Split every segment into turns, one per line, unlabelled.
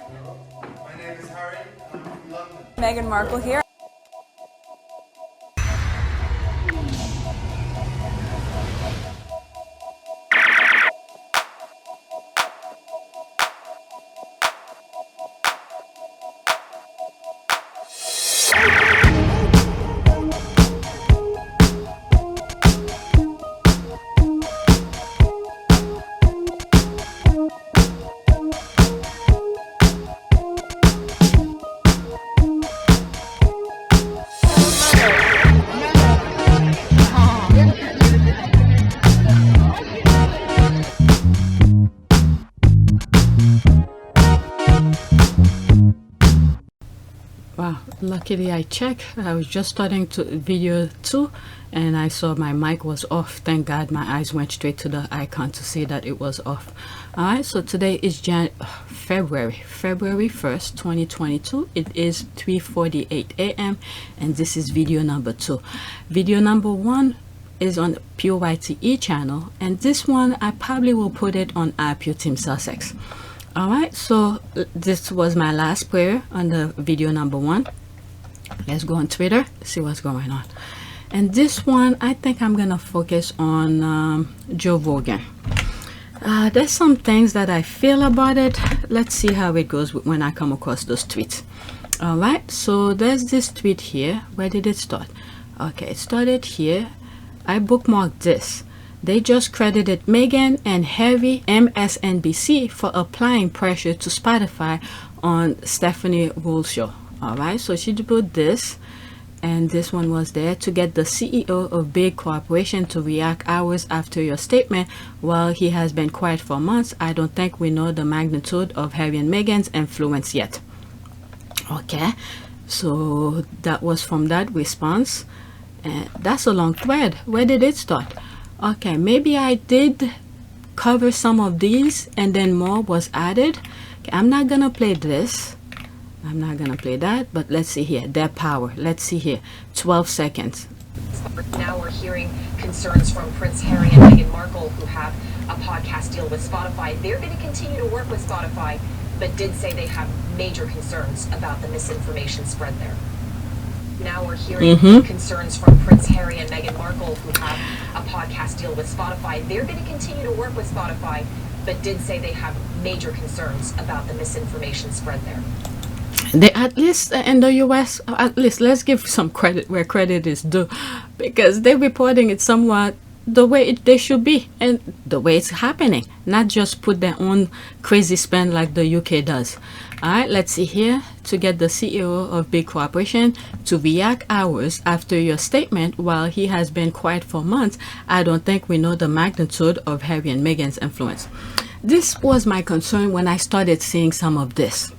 My name is Harry, and I'm from London.
Meghan Markle here.
Wow, luckily I checked. I was just starting to video 2 and I saw my mic was off. Thank God my eyes went straight to the icon to see that it was off. Alright, so today is February 1st, 2022. It is 3:48 a.m. and this is video number 2. Video number 1 is on the PYTE channel, and this one I probably will put it on APTS Team Sussex. Alright, so this was my last prayer on the video number 1. Let's go on Twitter, see what's going on. And this one, I think I'm gonna focus on Joe Rogan. There's some things that I feel about it. Let's see how it goes when I come across those tweets. Alright, so there's this tweet here. Where did it start? Okay, it started here. I bookmarked this. They just credited Meghan and Harry MSNBC for applying pressure to Spotify on Stephanie Wool's show. Alright, so she put this, and this one was there: to get the CEO of big corporation to react hours after your statement while he has been quiet for months. I don't think we know the magnitude of Harry and Meghan's influence yet. Okay, so that was from that response, and that's a long thread. Where did it start? Okay, maybe I did cover some of these and then more was added. Okay, I'm not gonna play this. I'm not gonna play that, but let's see here. Their power. Let's see here. 12 seconds.
Now we're hearing concerns from Prince Harry and Meghan Markle, who have a podcast deal with Spotify. They're going to continue to work with Spotify, but did say they have major concerns about the misinformation spread there. Now we're hearing concerns from Prince Harry and Meghan Markle, who have a podcast deal with Spotify. They're going to continue to work with Spotify, but did say they have major concerns about the misinformation spread there.
They, at least in the US, at least let's give some credit where credit is due, because they're reporting it somewhat the way they should be and the way it's happening, not just put their own crazy spin like the UK does. All right, let's see here. To get the CEO of big corporation to react hours after your statement while he has been quiet for months, I don't think we know the magnitude of Harry and Meghan's influence. This was my concern when I started seeing some of this.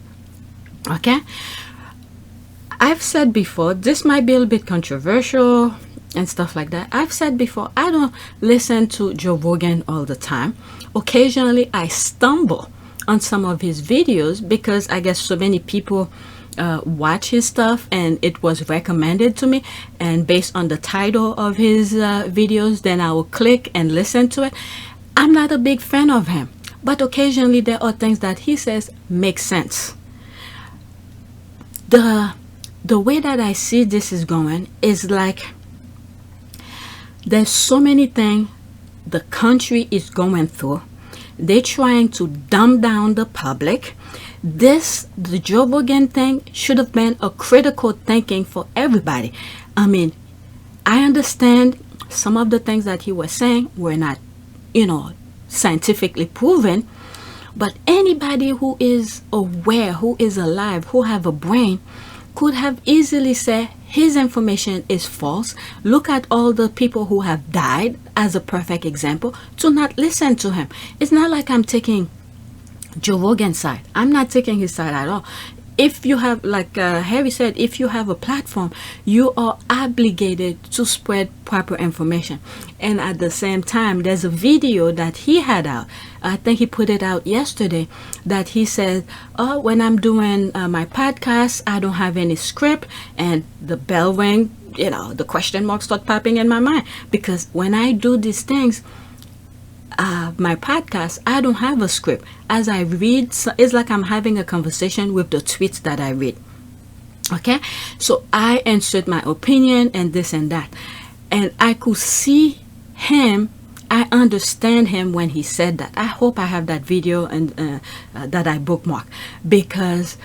Okay, I've said before, this might be a little bit controversial and stuff like that. I've said before, I don't listen to Joe Rogan all the time. Occasionally I stumble on some of his videos because I guess so many people watch his stuff and it was recommended to me, and based on the title of his videos, then I will click and listen to it. I'm not a big fan of him, but occasionally there are things that he says make sense. The way that I see this is going is like there's so many things the country is going through. They're trying to dumb down the public. The Joe Rogan thing should have been a critical thinking for everybody. I mean, I understand some of the things that he was saying were not, scientifically proven, but anybody who is aware, who is alive, who have a brain, could have easily said his information is false. Look at all the people who have died as a perfect example. To not listen to him. It's not like I'm taking Joe Rogan's side. I'm not taking his side at all. If you have, like Harry said, if you have a platform, you are obligated to spread proper information. And at the same time, there's a video that he had out. I think he put it out yesterday, that he said, oh, when I'm doing my podcast, I don't have any script, and the bell rang, the question marks start popping in my mind, because when I do these things, my podcast, I don't have a script. As I read, so it's like I'm having a conversation with the tweets that I read. Okay, so I insert my opinion and this and that, and I could see him. I understand him when he said that. I hope I have that video and that I bookmark, because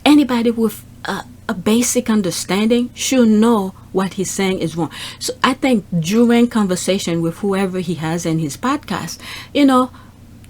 anybody with a basic understanding should know what he's saying is wrong. So I think during conversation with whoever he has in his podcast,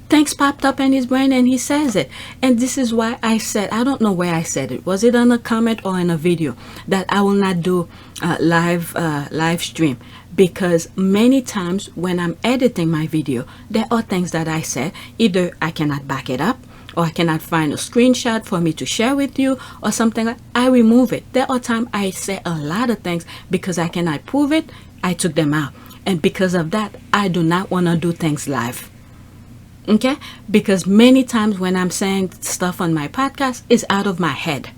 things popped up in his brain and he says it. And this is why I said, I don't know where I said it. Was it on a comment or in a video, that I will not do live stream? Because many times when I'm editing my video, there are things that I said, either I cannot back it up, or I cannot find a screenshot for me to share with you, or something like I remove it. There are times I say a lot of things because I cannot prove it, I took them out. And because of that, I do not want to do things live. Okay? Because many times when I'm saying stuff on my podcast, it's out of my head.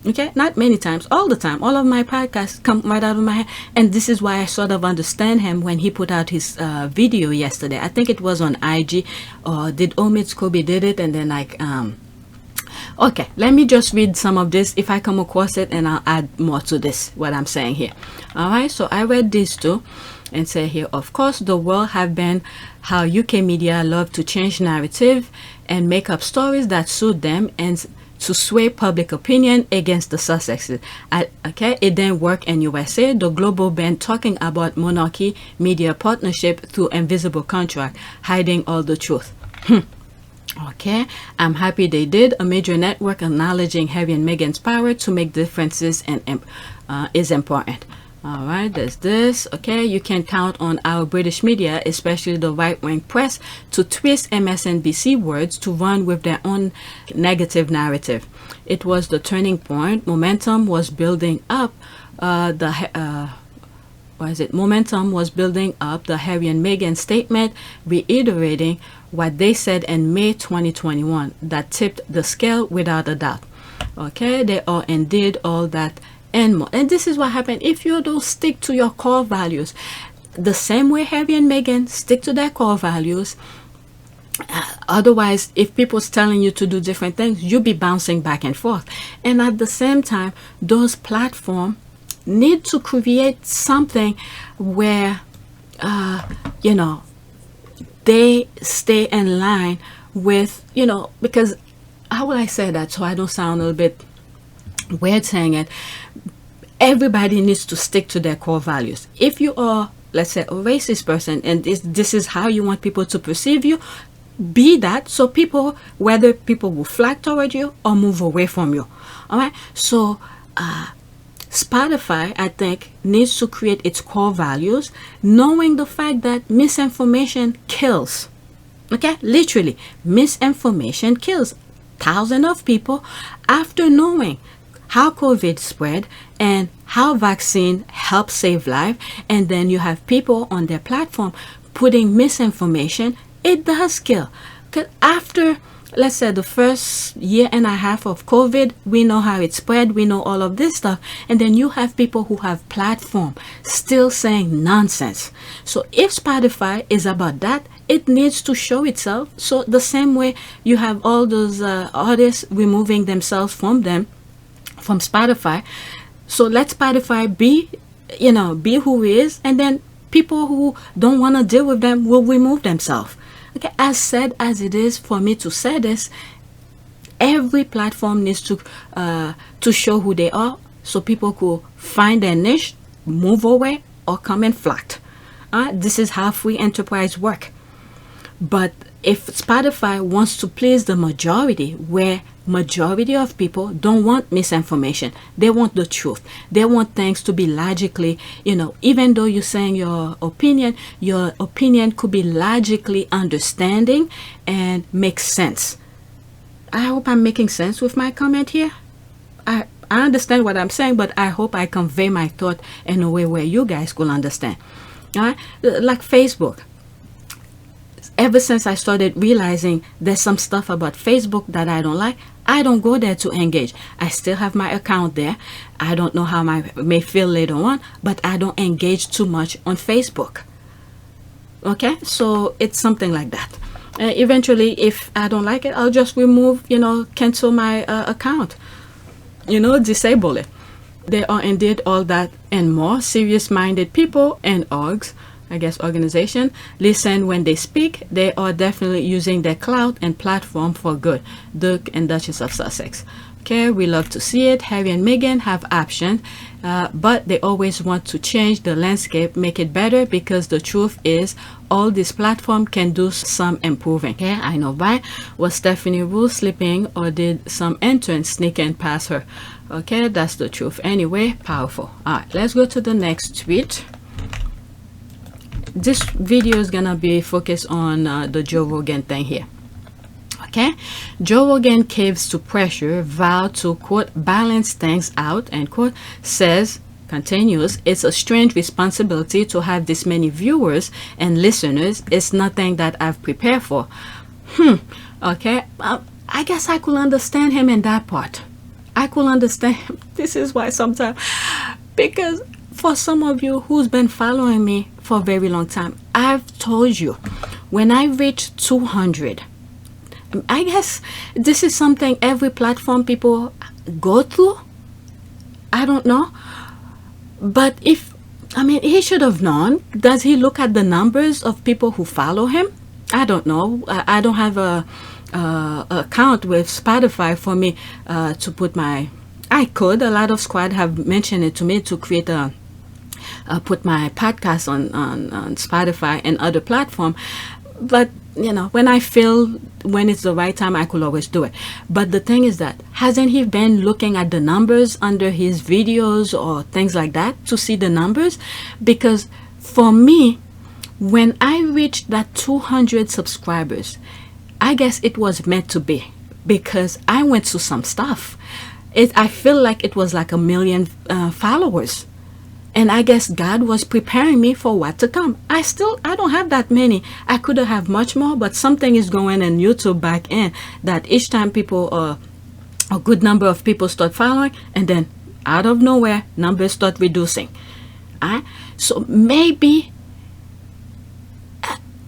Okay? Not many times, all the time. All of my podcasts come right out of my head. And this is why I sort of understand him when he put out his video yesterday. I think it was on IG, or did Omid Scobie did it, and then okay, let me just read some of this if I come across it, and I'll add more to this, what I'm saying here. All right, so I read these two and say here, of course, the world have been how UK media love to change narrative and make up stories that suit them and to sway public opinion against the Sussexes. Okay, it didn't work in USA. The global band talking about monarchy media partnership through invisible contract, hiding all the truth. Okay, I'm happy they did. A major network acknowledging Harry and Meghan's power to make differences and is important. All right, there's this. Okay, you can count on our British media, especially the right-wing press, to twist MSNBC words to run with their own negative narrative. It was the turning point. Momentum was building up. Momentum was building up the Harry and Meghan statement, reiterating what they said in May 2021 that tipped the scale without a doubt. Okay, they are indeed all that and more. And this is what happened if you don't stick to your core values. The same way Harry and Meghan stick to their core values. Otherwise, if people's telling you to do different things, you'll be bouncing back and forth. And at the same time, those platforms need to create something where they stay in line with, because how will I say that so I don't sound a little bit weird saying it? Everybody needs to stick to their core values. If you are, let's say, a racist person, and this is how you want people to perceive you, be that, so whether people will flock toward you or move away from you. All right, so Spotify, I think, needs to create its core values, knowing the fact that misinformation kills. Okay, literally, misinformation kills. Thousands of people, after knowing how COVID spread and how vaccine helps save life, and then you have people on their platform putting misinformation, it does kill. Because after, let's say, the first year and a half of COVID, we know how it spread, we know all of this stuff, and then you have people who have platform still saying nonsense. So if Spotify is about that, it needs to show itself. So the same way you have all those artists removing themselves from Spotify, so let Spotify be who it is, and then people who don't want to deal with them will remove themselves. Okay, as sad as it is for me to say this, every platform needs to show who they are, so people could find their niche, move away, or come and flock. This is how free enterprise work. But if Spotify wants to please the majority, where majority of people don't want misinformation, they want the truth, they want things to be logically, even though you're saying your opinion could be logically understanding and make sense. I hope I'm making sense with my comment here. I understand what I'm saying, but I hope I convey my thought in a way where you guys could understand. All right, like Facebook. Ever since I started realizing there's some stuff about Facebook that I don't like, I don't go there to engage. I still have my account there. I don't know how I may feel later on, but I don't engage too much on Facebook. Okay, so it's something like that. Eventually, if I don't like it, I'll just remove, cancel my account, disable it. There are indeed all that and more serious-minded people and orgs, I guess organization, listen when they speak. They are definitely using their clout and platform for good. Duke and Duchess of Sussex. Okay, we love to see it. Harry and Meghan have options, but they always want to change the landscape, make it better, because the truth is all this platform can do some improving. Okay, I know, right? Was Stephanie Wu sleeping, or did some entrance sneak in past her? Okay, that's the truth. Anyway, powerful. All right, let's go to the next tweet. This video is gonna be focused on the Joe Rogan thing here. Okay, Joe Rogan caves to pressure, vowed to, quote, balance things out, end quote, says, continues, it's a strange responsibility to have this many viewers and listeners. It's nothing that I've prepared for. Okay, I guess I could understand him in that part. I could understand him. This is why sometimes, because for some of you who's been following me for a very long time, I've told you, when I reach 200, I guess this is something every platform people go through. I don't know. But he should have known. Does he look at the numbers of people who follow him? I don't know. I don't have a account with Spotify for me to put my... I could. A lot of squad have mentioned it to me to create put my podcast on Spotify and other platform. But when I feel when it's the right time, I could always do it. But the thing is that, hasn't he been looking at the numbers under his videos or things like that to see the numbers? Because for me, when I reached that 200 subscribers, I guess it was meant to be, because I went through some stuff. I feel like it was like 1 million followers. And I guess God was preparing me for what to come. I don't have that many. I could have much more, but something is going in YouTube back in that each time people, a good number of people start following, and then out of nowhere, numbers start reducing. So maybe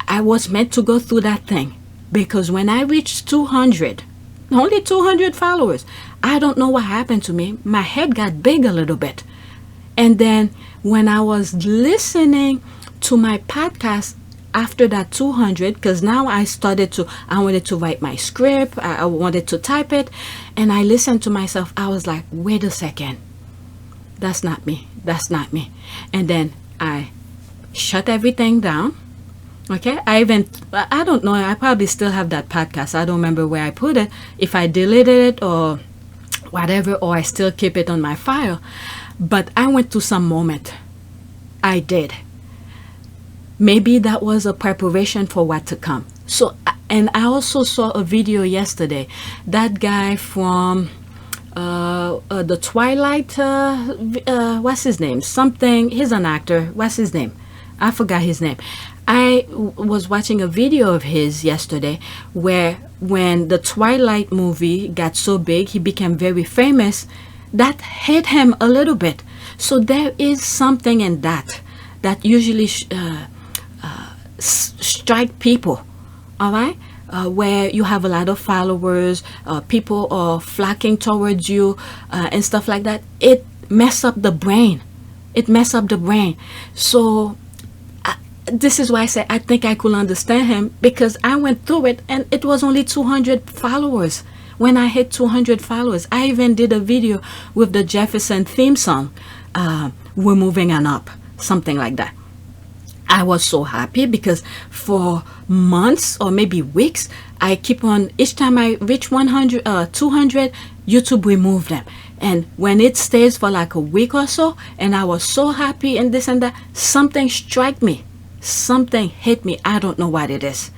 I was meant to go through that thing, because when I reached 200, only 200 followers, I don't know what happened to me. My head got big a little bit. And then when I was listening to my podcast after that 200, because now I wanted to write my script, I wanted to type it, and I listened to myself. I was like, wait a second, that's not me, and then I shut everything down. Okay, I don't know, I probably still have that podcast. I don't remember where I put it, if I deleted it or whatever, or I still keep it on my file. But I went through some moment. I did. Maybe that was a preparation for what to come. So, and I also saw a video yesterday. That guy from the Twilight, what's his name? He's an actor. What's his name? I forgot his name. I was watching a video of his yesterday where when the Twilight movie got so big, he became very famous. That hit him a little bit. So there is something in that usually strike people, all right? Where you have a lot of followers, people are flocking towards you, and stuff like that. It mess up the brain. So this is why I say I think I could understand him, because I went through it and it was only 200 followers. When I hit 200 followers, I even did a video with the Jefferson theme song, We're Moving On Up, something like that. I was so happy because for months or maybe weeks, I keep on, each time I reach 200, YouTube removed them. And when it stays for like a week or so, and I was so happy and this and that, something struck me. Something hit me. I don't know what it is.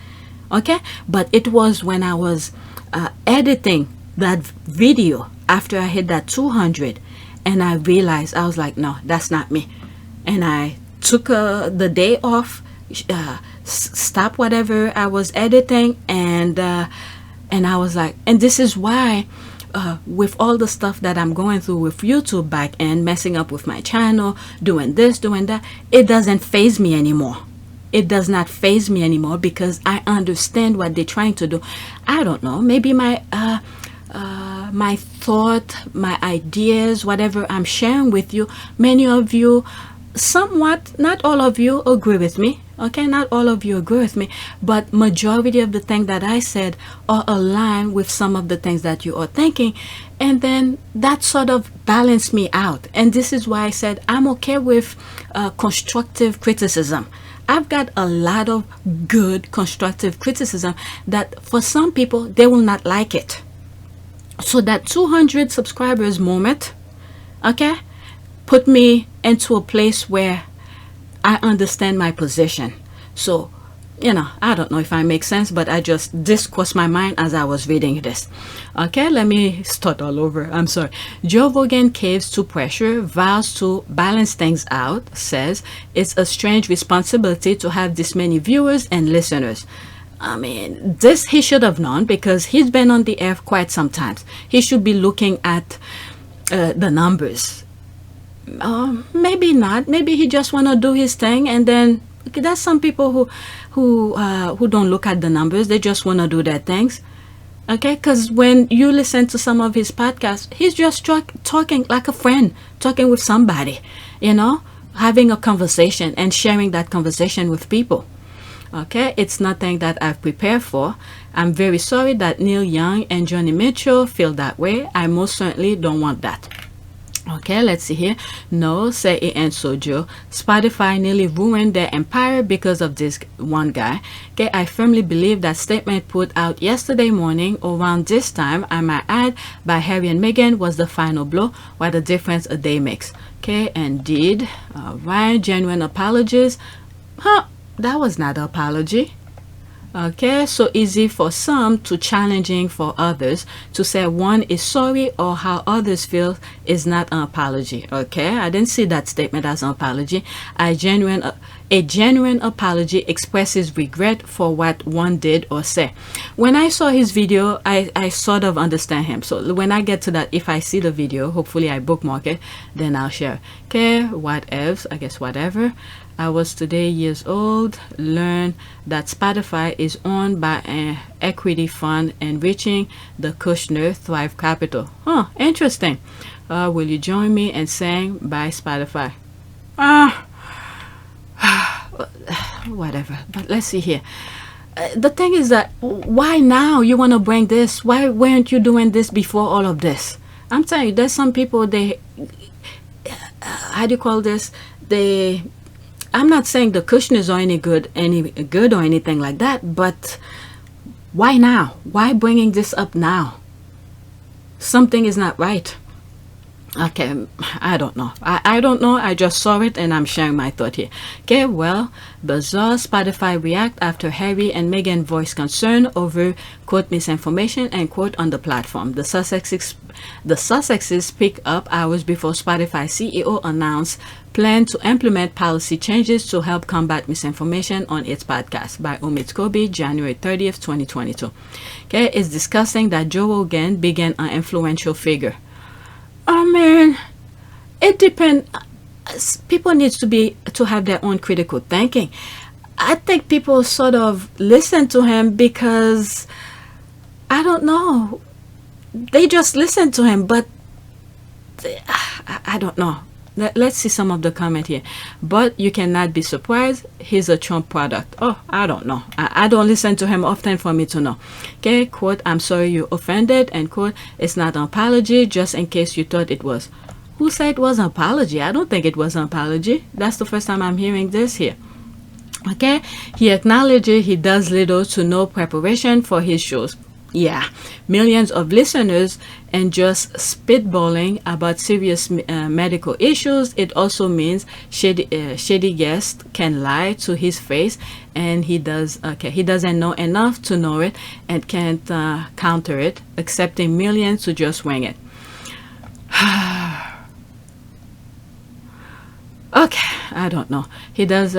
Okay? But it was when I was editing that video after I hit that 200, and I realized, I was like, no, that's not me. And I took the day off, stopped whatever I was editing, and I was like, and this is why with all the stuff that I'm going through with YouTube back and messing up with my channel, doing this, doing that, it doesn't faze me anymore. it does not faze me anymore because I understand what they're trying to do. I don't know, maybe my my thought, my ideas, whatever I'm sharing with you, many of you, somewhat, not all of you agree with me. Okay, not all of you agree with me, but majority of the things that I said are aligned with some of the things that you are thinking, and then that sort of balanced me out. And this is why I said I'm okay with constructive criticism. I've got a lot of good constructive criticism that for some people they will not like it. So that 200 subscribers moment, okay, put me into a place where I understand my position. So, you know, I don't know if I make sense, but I just discussed my mind as I was reading this. Okay, let me start all over. I'm sorry. Joe Rogan caves to pressure, vows to balance things out, says it's a strange responsibility to have this many viewers and listeners. I mean, this he should have known because he's been on the air quite some times. He should be looking at the numbers. Maybe not. Maybe he just want to do his thing, and then there's some people who don't look at the numbers. They just want to do their things. Okay, because when you listen to some of his podcasts, he's just talking like a friend, talking with somebody, you know, having a conversation and sharing that conversation with people. Okay, it's nothing that I've prepared for. I'm very sorry that Neil Young and Jone Mitchell feel that way. I most certainly don't want that. Okay, let's see here. No, say it and Sojo. Spotify nearly ruined their empire because of this one guy. Okay, I firmly believe that statement put out yesterday morning around this time, I might add, by Harry and Meghan was the final blow. What a difference a day makes. Okay, indeed. Right, genuine apologies. Huh, that was not an apology. Okay, so easy for some to challenging for others. To say one is sorry or how others feel is not an apology. Okay, I didn't see that statement as an apology. A genuine apology expresses regret for what one did or say. When I saw his video, I sort of understand him. So when I get to that, if I see the video, hopefully I bookmark it, then I'll share. Okay, what else? I guess whatever. I was today years old, learned that Spotify is owned by an equity fund enriching the Kushner Thrive Capital. Huh, interesting. Will you join me in saying bye Spotify? Whatever, but let's see here. The thing is that why now you want to bring this? Why weren't you doing this before all of this? I'm telling you, there's some people, they, how do you call this? I'm not saying the Kushners are any good or anything like that, but why now? Why bringing this up now? Something is not right. Okay, I don't know. I don't know. I just saw it and I'm sharing my thought here. Okay, well, bizarre Spotify react after Harry and Meghan voiced concern over quote misinformation and quote on the platform. The Sussexes pick up hours before Spotify CEO announced plan to implement policy changes to help combat misinformation on its podcast by Omid Kobe, January 30th, 2022. Okay, it's discussing that Joe Rogan began an influential figure. I mean, it depends. People need to have their own critical thinking. I think people sort of listen to him because, I don't know, they just listen to him, but I don't know. Let's see some of the comment here. But you cannot be surprised. He's a Trump product. Oh, I don't know. I don't listen to him often for me to know. Okay, quote, I'm sorry you offended, and quote, it's not an apology, just in case you thought it was. Who said it was an apology? I don't think it was an apology. That's the first time I'm hearing this here. Okay, he acknowledges he does little to no preparation for his shows. Yeah, millions of listeners and just spitballing about serious medical issues. It also means shady guests can lie to his face, and he doesn't know enough to know it and can't counter it, accepting millions to just wing it. Okay, I don't know. He does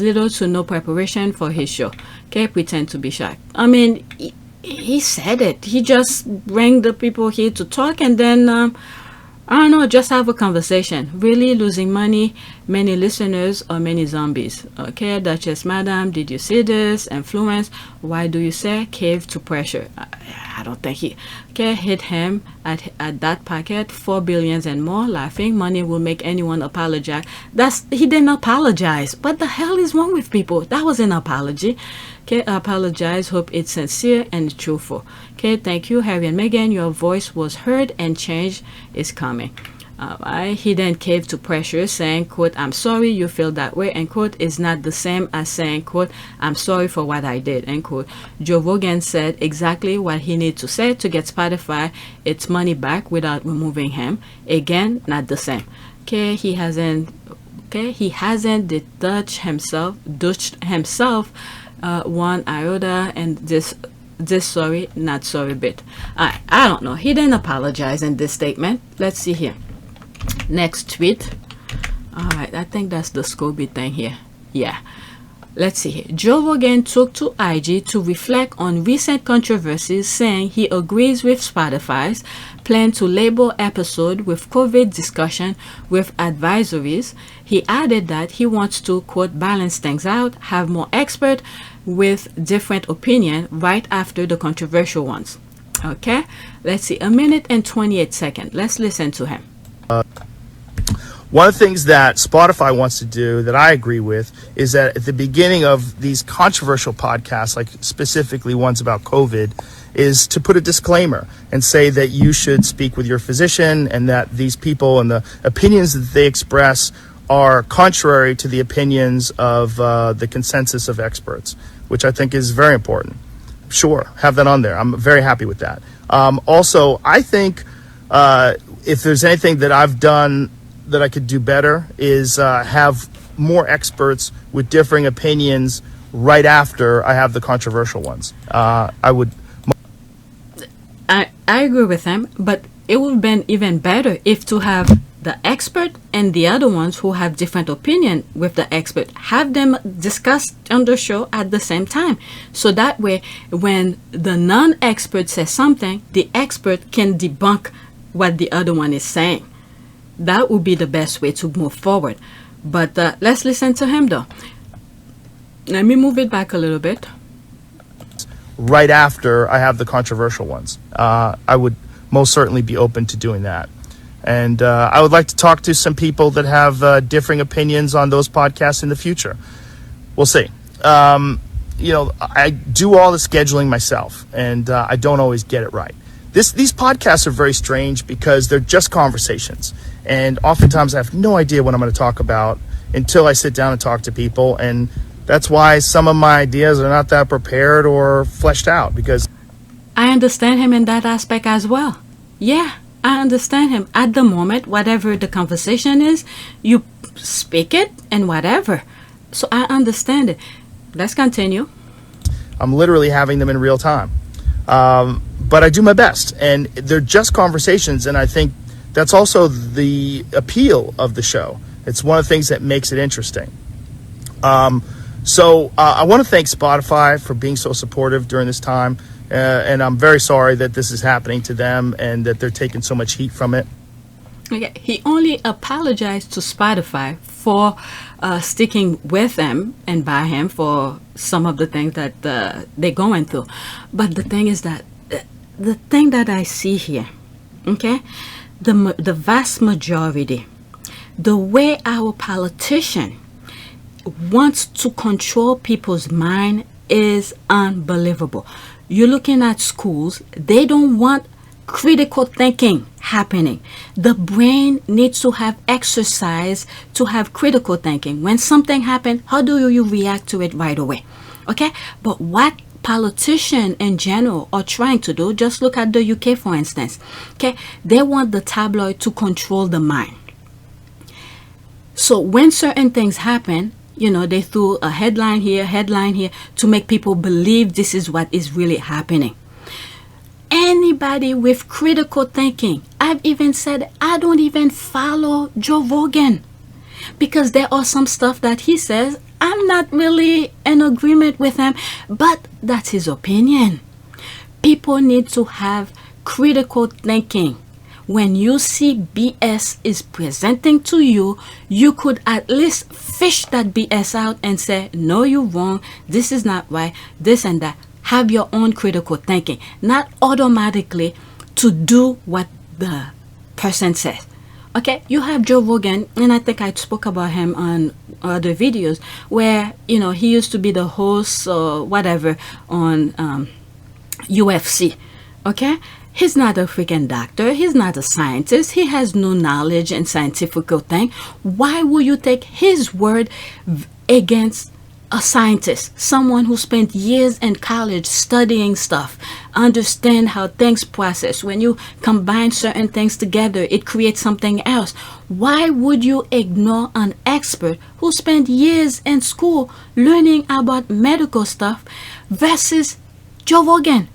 little to no preparation for his show. Okay, pretend to be shy. I mean, he said it. He just bring the people here to talk, and then I don't know, just have a conversation. Really losing money, many listeners or many zombies. Okay, Duchess Madam, did you see this? Influence, why do you say cave to pressure? I don't think he, okay, hit him at that packet, 4 billions and more, laughing. Money will make anyone apologize. He didn't apologize. What the hell is wrong with people? That was an apology. Okay, apologize, hope it's sincere and truthful. Okay, thank you, Harry and Meghan. Your voice was heard and change is coming. Alright, he then caved to pressure, saying, quote, I'm sorry you feel that way, end quote, is not the same as saying, quote, I'm sorry for what I did, end quote. Joe Rogan said exactly what he needed to say to get Spotify its money back without removing him. Again, not the same. Okay, he hasn't detached himself one iota, and this sorry not sorry bit. I don't know, he didn't apologize in this statement. Let's see here, next tweet. All right, I think that's the Scooby thing here. Yeah, let's see here. Joe Rogan took to IG to reflect on recent controversies, saying he agrees with Spotify's plan to label episode with COVID discussion with advisories. He added that he wants to, quote, balance things out, have more expert with different opinion right after the controversial ones. Okay, let's see, 1 minute and 28 seconds. Let's listen to him.
One of the things that Spotify wants to do that I agree with is that at the beginning of these controversial podcasts, like specifically ones about COVID, is to put a disclaimer and say that you should speak with your physician and that these people and the opinions that they express are contrary to the opinions of the consensus of experts, which I think is very important. Sure, have that on there. I'm very happy with that. Also, I think if there's anything that I've done that I could do better is have more experts with differing opinions right after I have the controversial ones.
I agree with him, but it would have been even better if to have the expert and the other ones who have different opinion with the expert, have them discussed on the show at the same time. So that way, when the non-expert says something, the expert can debunk what the other one is saying. That would be the best way to move forward. But let's listen to him though. Let me move it back a little bit.
Right after I have the controversial ones. I would most certainly be open to doing that. And I would like to talk to some people that have differing opinions on those podcasts in the future. We'll see. I do all the scheduling myself, and I don't always get it right. These podcasts are very strange because they're just conversations. And oftentimes I have no idea what I'm going to talk about until I sit down and talk to people. And that's why some of my ideas are not that prepared or fleshed out, because
I understand him in that aspect as well. Yeah, I understand him. At the moment, whatever the conversation is, you speak it and whatever. So I understand it. Let's continue.
I'm literally having them in real time. But I do my best, and they're just conversations, and I think that's also the appeal of the show. It's one of the things that makes it interesting. So I want to thank Spotify for being so supportive during this time, and I'm very sorry that this is happening to them and that they're taking so much heat from it.
Okay, he only apologized to Spotify for sticking with him and by him for some of the things that they're going through. But the thing is that the thing that I see here, okay, the vast majority, the way our politician wants to control people's mind is unbelievable. You're looking at schools, they don't want critical thinking happening. The brain needs to have exercise to have critical thinking. When something happens, how do you react to it right away? Okay, but what politicians in general are trying to do, just look at the UK for instance. Okay, they want the tabloid to control the mind. So when certain things happen, you know, they threw a headline here to make people believe this is what is really happening. Anybody with critical thinking, I've even said I don't even follow Joe Rogan because there are some stuff that he says I'm not really in agreement with him, but that's his opinion. People need to have critical thinking. when you see BS is presenting to you, you could at least fish that BS out and say, no, you're wrong, this is not right, this and that. Have your own critical thinking, not automatically to do what the person says. Okay, you have Joe Rogan, and I think I spoke about him on other videos where, you know, he used to be the host or whatever on UFC. Okay, he's not a freaking doctor, he's not a scientist, he has no knowledge in scientific thing. Why would you take his word against a scientist, someone who spent years in college studying stuff, understand how things process? When you combine certain things together, it creates something else. Why would you ignore an expert who spent years in school learning about medical stuff versus Joe Rogan?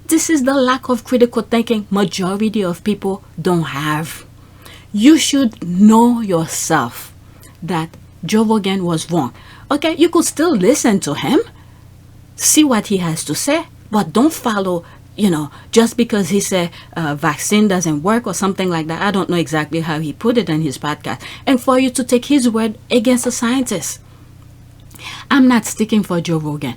This is the lack of critical thinking majority of people don't have. You should know yourself that Joe Rogan was wrong. Okay, you could still listen to him, see what he has to say, but don't follow, you know, just because he said vaccine doesn't work or something like that. I don't know exactly how he put it in his podcast. And for you to take his word against a scientist. I'm not sticking for Joe Rogan.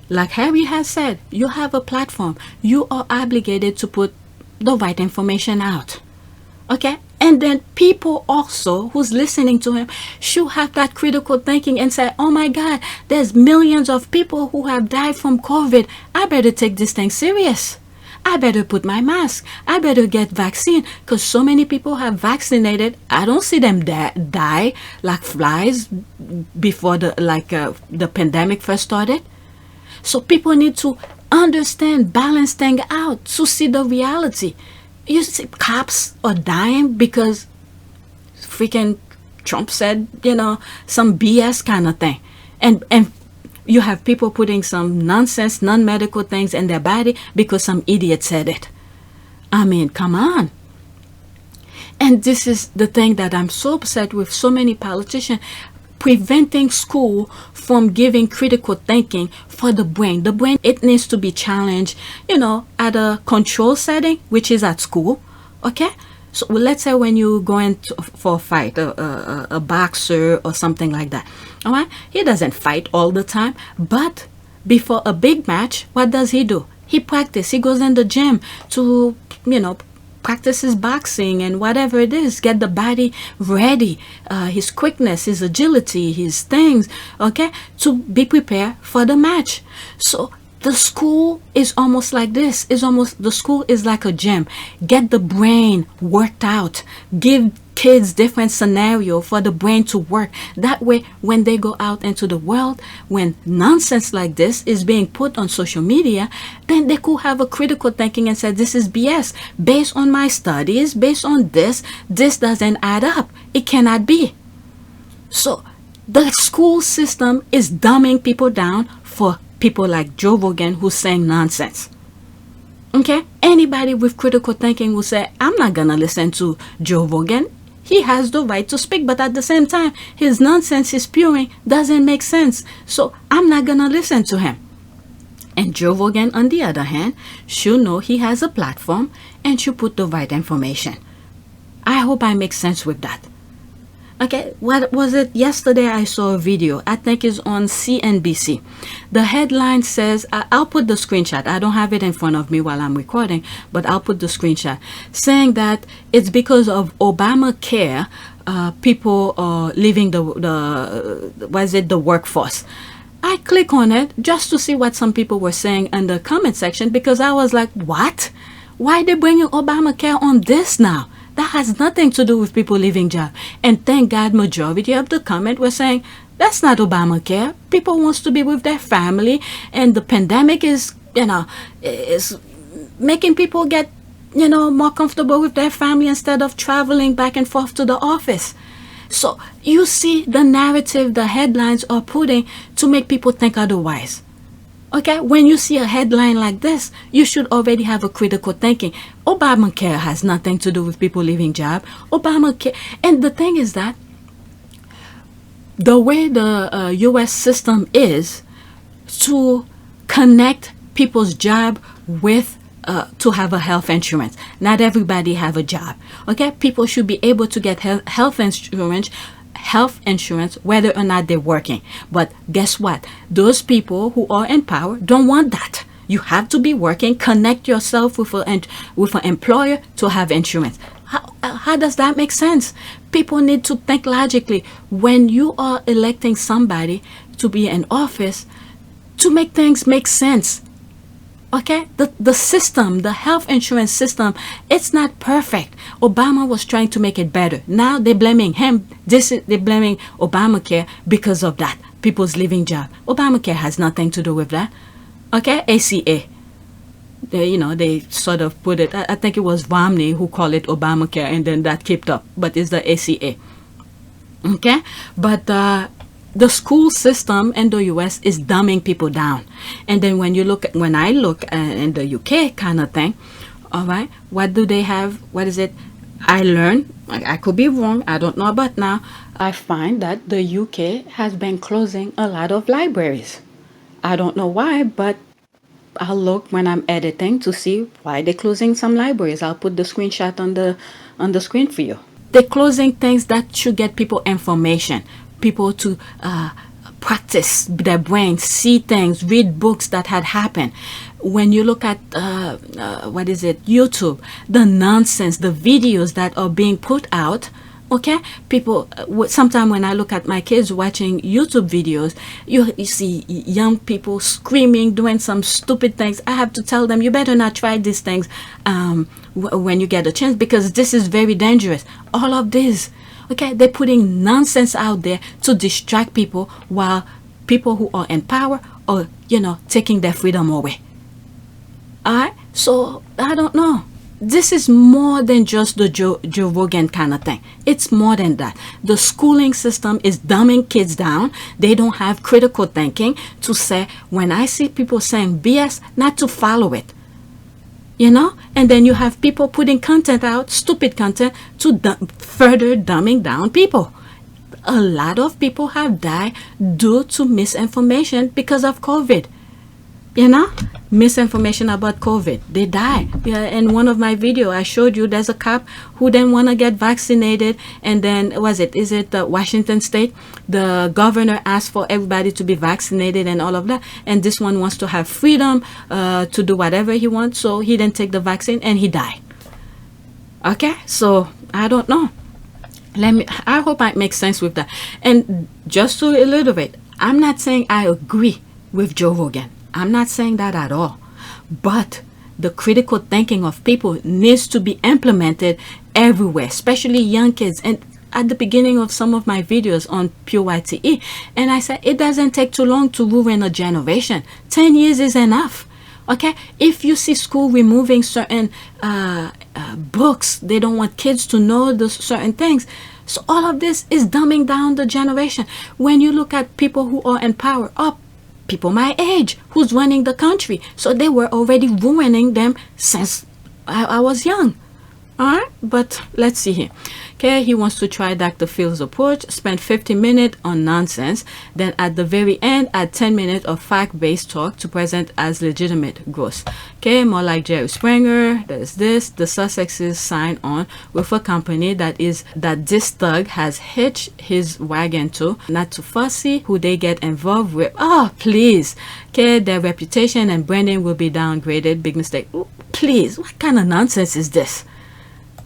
Like Harry has said, you have a platform. You are obligated to put the right information out. Okay? And then people also who's listening to him should have that critical thinking and say, oh my God, there's millions of people who have died from COVID. I better take this thing serious. I better put my mask. I better get vaccine, because so many people have vaccinated. I don't see them die like flies before the pandemic first started. So people need to understand, balance things out to see the reality. You see, cops are dying because freaking Trump said, you know, some BS kind of thing. And you have people putting some nonsense, non-medical things in their body because some idiot said it. I mean, come on. And this is the thing that I'm so upset with so many politicians, preventing school from giving critical thinking for the brain. The brain, it needs to be challenged, you know, at a control setting, which is at school. Okay? So let's say when you go in for a fight, a boxer or something like that. All right? He doesn't fight all the time, but before a big match, what does he do? He practices. He goes in the gym to, you know, practices boxing and whatever it is, get the body ready, his quickness, his agility, his things, okay, to be prepared for the match. So the school is almost like this. The school is like a gym. Get the brain worked out. Give kids different scenario for the brain to work. That way, when they go out into the world, when nonsense like this is being put on social media, then they could have a critical thinking and say, this is BS. Based on my studies, based on this doesn't add up. It cannot be. So the school system is dumbing people down for people like Joe Rogan who's saying nonsense. Okay? Anybody with critical thinking will say, I'm not gonna listen to Joe Rogan. He has the right to speak, but at the same time, his nonsense is spewing doesn't make sense. So I'm not gonna listen to him. And Joe Rogan, on the other hand, should know he has a platform and should put the right information. I hope I make sense with that. Okay, what was it? Yesterday I saw a video. I think it's on CNBC. The headline says, I'll put the screenshot. I don't have it in front of me while I'm recording, but I'll put the screenshot. Saying that it's because of Obamacare, people are leaving the workforce. I click on it just to see what some people were saying in the comment section, because I was like, what? Why are they bringing Obamacare on this now? That has nothing to do with people leaving jobs. And thank God majority of the comment were saying, that's not Obamacare. People wants to be with their family, and the pandemic is, you know, is making people get, you know, more comfortable with their family instead of traveling back and forth to the office. So you see the narrative the headlines are putting to make people think otherwise. Okay, when you see a headline like this, you should already have a critical thinking. Obamacare has nothing to do with people leaving job. Obamacare, and the thing is that the way the U.S. system is to connect people's job with to have a health insurance. Not everybody have a job. Okay, people should be able to get health insurance whether or not they're working. But guess what? Those people who are in power don't want that. You have to be working. Connect yourself with an employer to have insurance. How does that make sense? People need to think logically. When you are electing somebody to be in office, to make things make sense. Okay, the system, the health insurance system, it's not perfect. Obama was trying to make it better. Now they're blaming him. They're blaming Obamacare because of that. People's leaving job. Obamacare has nothing to do with that. Okay, ACA. They sort of put it. I think it was Romney who called it Obamacare, and then that kept up. But it's the ACA. Okay, but the school system in the U.S. is dumbing people down. And then when I look in the UK kind of thing, all right, what do they have? What is it? I learned, I could be wrong, I don't know, but now I find that the UK has been closing a lot of libraries. I don't know why, but I'll look when I'm editing to see why they're closing some libraries. I'll put the screenshot on the screen for you. They're closing things that should get people information, people to practice their brains, see things, read books that had happened. When you look at YouTube, the nonsense, the videos that are being put out. Okay, people, sometimes when I look at my kids watching YouTube videos, you see young people screaming, doing some stupid things. I have to tell them, you better not try these things when you get a chance, because this is very dangerous. All of this, okay, they're putting nonsense out there to distract people while people who are in power are, taking their freedom away. All right, so I don't know. This is more than just the Joe Rogan kind of thing. It's more than that. The schooling system is dumbing kids down. They don't have critical thinking to say, when I see people saying BS, not to follow it. And then you have people putting content out, stupid content, to further dumbing down people. A lot of people have died due to misinformation because of COVID. Misinformation about COVID. They die. Yeah, in one of my videos, I showed you there's a cop who didn't want to get vaccinated, and then is it Washington State? The governor asked for everybody to be vaccinated and all of that, and this one wants to have freedom to do whatever he wants, so he didn't take the vaccine and he died. Okay, so I don't know. I hope I make sense with that. And just to reiterate, I'm not saying I agree with Joe Rogan. I'm not saying that at all. But the critical thinking of people needs to be implemented everywhere, especially young kids. And at the beginning of some of my videos on Pure YTE, and I said it doesn't take too long to ruin a generation. 10 years is enough. Okay? If you see school removing certain books, they don't want kids to know the certain things. So all of this is dumbing down the generation. When you look at people who are in power, people my age who's running the country, so they were already ruining them since I was young. All right, but let's see here. Okay, he wants to try Dr. Phil's approach, spend 50 minutes on nonsense, then at the very end add 10 minutes of fact-based talk to present as legitimate growth. Okay, more like Jerry Springer. There's this. The Sussexes sign on with a company that this thug has hitched his wagon to, not too fussy who they get involved with. Oh, please. Okay, their reputation and branding will be downgraded. Big mistake. Ooh, please, what kind of nonsense is this?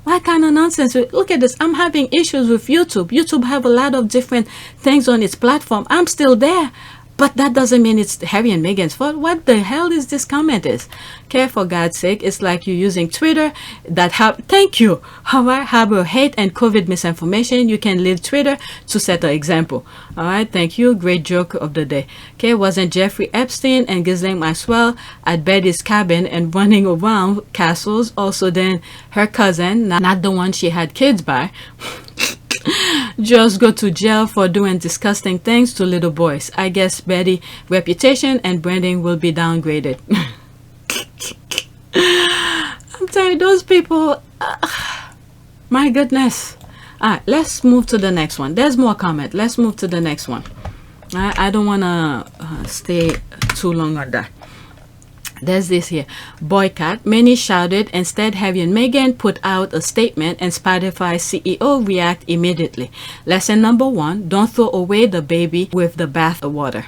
What kind of nonsense? Look at this. I'm having issues with YouTube. YouTube have a lot of different things on its platform. I'm still there. But that doesn't mean it's Harry and Meghan's fault. What the hell is this comment is? Okay, for God's sake, it's like you're using Twitter thank you. Alright, harbor hate and COVID misinformation. You can leave Twitter to set an example. Alright, thank you. Great joke of the day. Okay, wasn't Jeffrey Epstein and Ghislaine Maxwell at Betty's cabin and running around castles? Also then her cousin, not the one she had kids by, just go to jail for doing disgusting things to little boys. I guess Betty's reputation and branding will be downgraded. I'm telling you, those people, my goodness. All right, let's move to the next one. There's more comment. Let's move to the next one. I don't want to stay too long on that. There's this here. Boycott. Many shouted. Instead, Harry and Meghan put out a statement and Spotify CEO react immediately. Lesson number 1, don't throw away the baby with the bath water.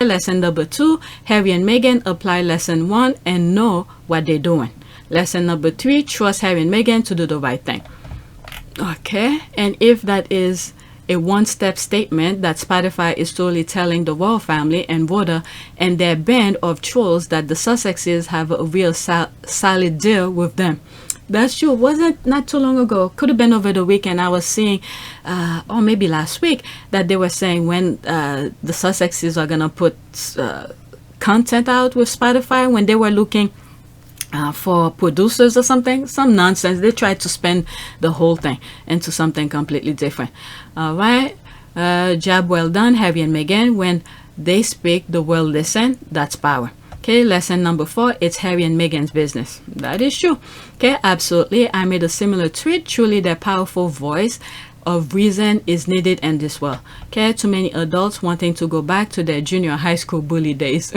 Lesson number 2, Harry and Meghan apply lesson 1 and know what they're doing. Lesson number 3, trust Harry and Meghan to do the right thing. Okay, and if that is a one-step statement that Spotify is totally telling the royal family and voter and their band of trolls that the Sussexes have a real solid deal with them. That's true. Wasn't not too long ago, could have been over the weekend, I was seeing, or maybe last week, that they were saying when the Sussexes are gonna put content out with Spotify, when they were looking for producers or something, some nonsense. They tried to spin the whole thing into something completely different. All right, job well done, Harry and Meghan. When they speak, the world listen. That's power. Okay, lesson number 4, it's Harry and Meghan's business. That is true. Okay, absolutely. I made a similar tweet. Truly, their powerful voice of reason is needed in this world. Okay, too many adults wanting to go back to their junior high school bully days.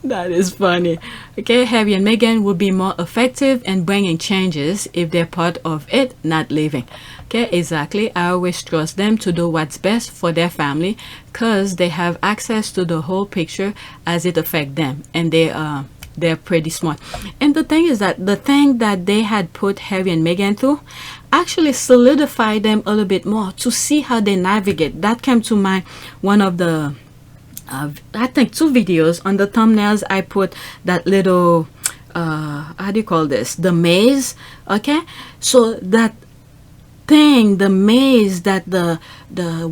That is funny. Okay, Harry and Meghan would be more effective in bringing changes if they're part of it, not leaving. Okay, exactly. I always trust them to do what's best for their family because they have access to the whole picture as it affects them, and they're pretty smart. And the thing is that the thing that they had put Harry and Meghan through actually solidified them a little bit more to see how they navigate. That came to mind. One of the I think 2 videos on the thumbnails, I put that little how do you call this, the maze. Okay, so that thing, the maze that the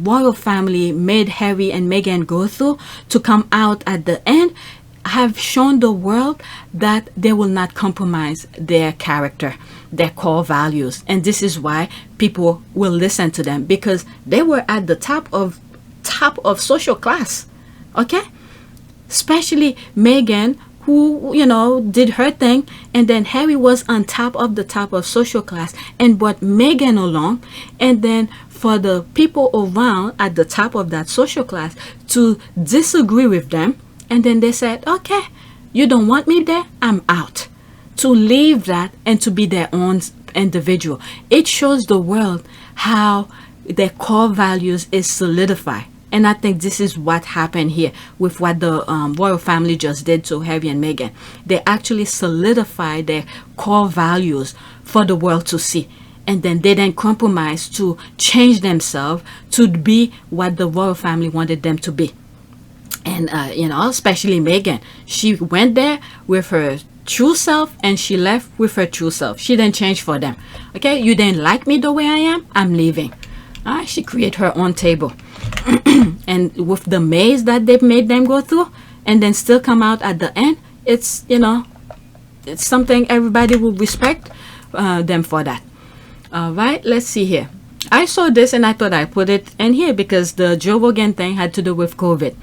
royal family made Harry and Meghan go through to come out at the end, have shown the world that they will not compromise their character, their core values. And this is why people will listen to them, because they were at the top of social class. Okay, especially Meghan, who, you know, did her thing, and then Harry was on top of social class and brought Meghan along, and then for the people around at the top of that social class to disagree with them, and then they said, okay, you don't want me there, I'm out, to leave that and to be their own individual. It shows the world how their core values is solidified. And I think this is what happened here with what the royal family just did to Harry and Meghan. They actually solidified their core values for the world to see. And then they didn't compromise to change themselves to be what the royal family wanted them to be. And, you know, especially Meghan. She went there with her true self and she left with her true self. She didn't change for them. Okay, you didn't like me the way I am, I'm leaving. She created her own table. And with the maze that they've made them go through and then still come out at the end, it's, you know, it's something everybody will respect them for that. All right, let's see here. I saw this and I thought I put it in here because the Joe Rogan thing had to do with COVID,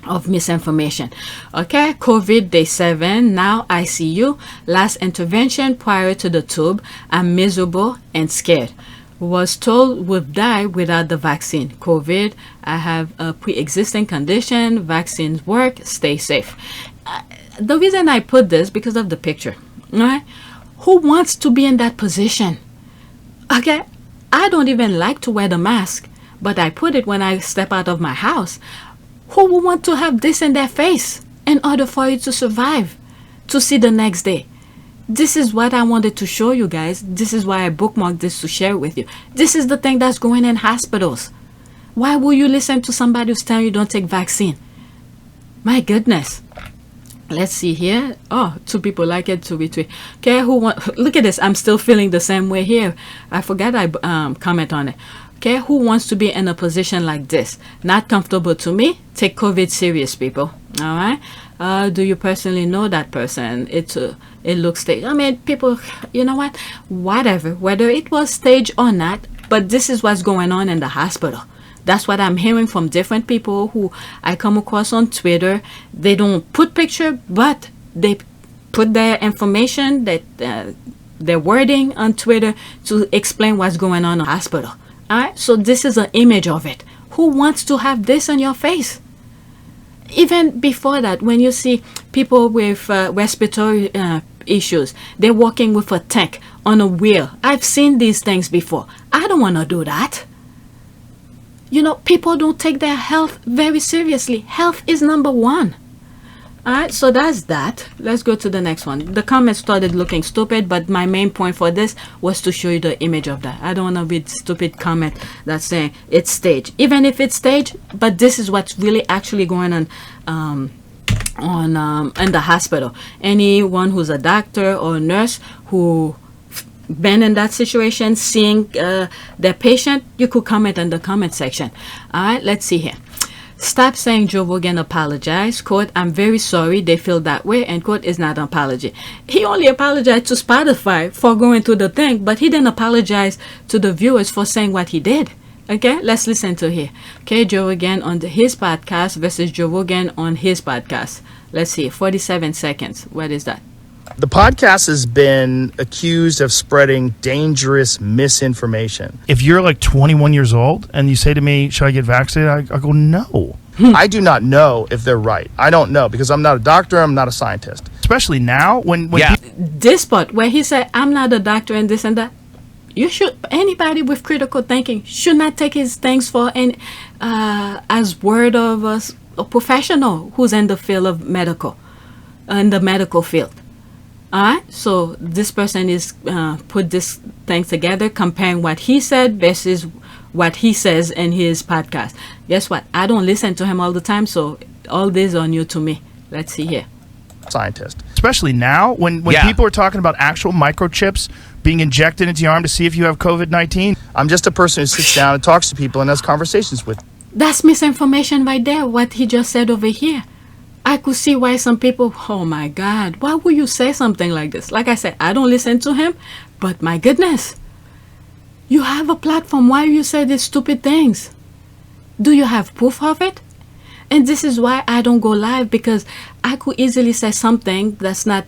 of misinformation. Okay, COVID day 7, now ICU, last intervention prior to the tube. I'm miserable and scared. Was told would die without the vaccine. COVID, I have a pre-existing condition, vaccines work, stay safe. The reason I put this because of the picture. Right? Who wants to be in that position? Okay, I don't even like to wear the mask, but I put it when I step out of my house. Who would want to have this in their face in order for you to survive, to see the next day? This is what I wanted to show you guys. This is why I bookmarked this to share with you. This is the thing that's going in hospitals. Why will you listen to somebody who's telling you don't take vaccine? My goodness. Let's see here. Oh, 2 people like it, 2 retweet. Okay, look at this. I'm still feeling the same way here. I forgot I comment on it. Okay, who wants to be in a position like this? Not comfortable to me. Take COVID serious, people. All right. Do you personally know that person? It looks staged. I mean, people, you know what? Whatever, whether it was staged or not, but this is what's going on in the hospital. That's what I'm hearing from different people who I come across on Twitter. They don't put picture, but they put their information, that their wording on Twitter to explain what's going on in the hospital. All right, so this is an image of it. Who wants to have this on your face? even before that, when you see people with respiratory issues, they're walking with a tank on a wheel. I've seen these things before. I don't want to do that. You know, people don't take their health very seriously. Health is number one. All right, so that's that. Let's go to the next one. The comment started looking stupid, but my main point for this was to show you the image of that. I don't want to read stupid comment that's saying it's staged. Even if it's staged, but this is what's really actually going on in the hospital. Anyone who's a doctor or a nurse who been in that situation, seeing their patient, you could comment in the comment section. All right, let's see here. Stop saying Joe Rogan apologized. Quote, I'm very sorry they feel that way. And quote, is not an apology. He only apologized to Spotify for going through the thing, but he didn't apologize to the viewers for saying what he did. Okay, let's listen to here. Okay, Joe Rogan on his podcast versus Joe Rogan on his podcast. Let's see, 47 seconds. What is that?
The podcast has been accused of spreading dangerous misinformation. If you're like 21 years old and you say to me, should I get vaccinated? I go, no. I do not know if they're right. I don't know because I'm not a doctor. I'm not a scientist. Especially now when
this part where he said, I'm not a doctor and this and that. You should, anybody with critical thinking should not take his things for as word of a professional who's in the field of medical, in the medical field. All right, so this person is put this thing together, comparing what he said versus what he says in his podcast. Guess what? I don't listen to him all the time, so all this are new to me. Let's see here.
Scientist. Especially now when people are talking about actual microchips being injected into your arm to see if you have COVID-19. I'm just a person who sits down and talks to people and has conversations with.
That's misinformation right there, what he just said over here. I could see why some people, oh my God, why would you say something like this? Like I said, I don't listen to him, but my goodness, you have a platform. Why you say these stupid things? Do you have proof of it? And this is why I don't go live, because I could easily say something that's not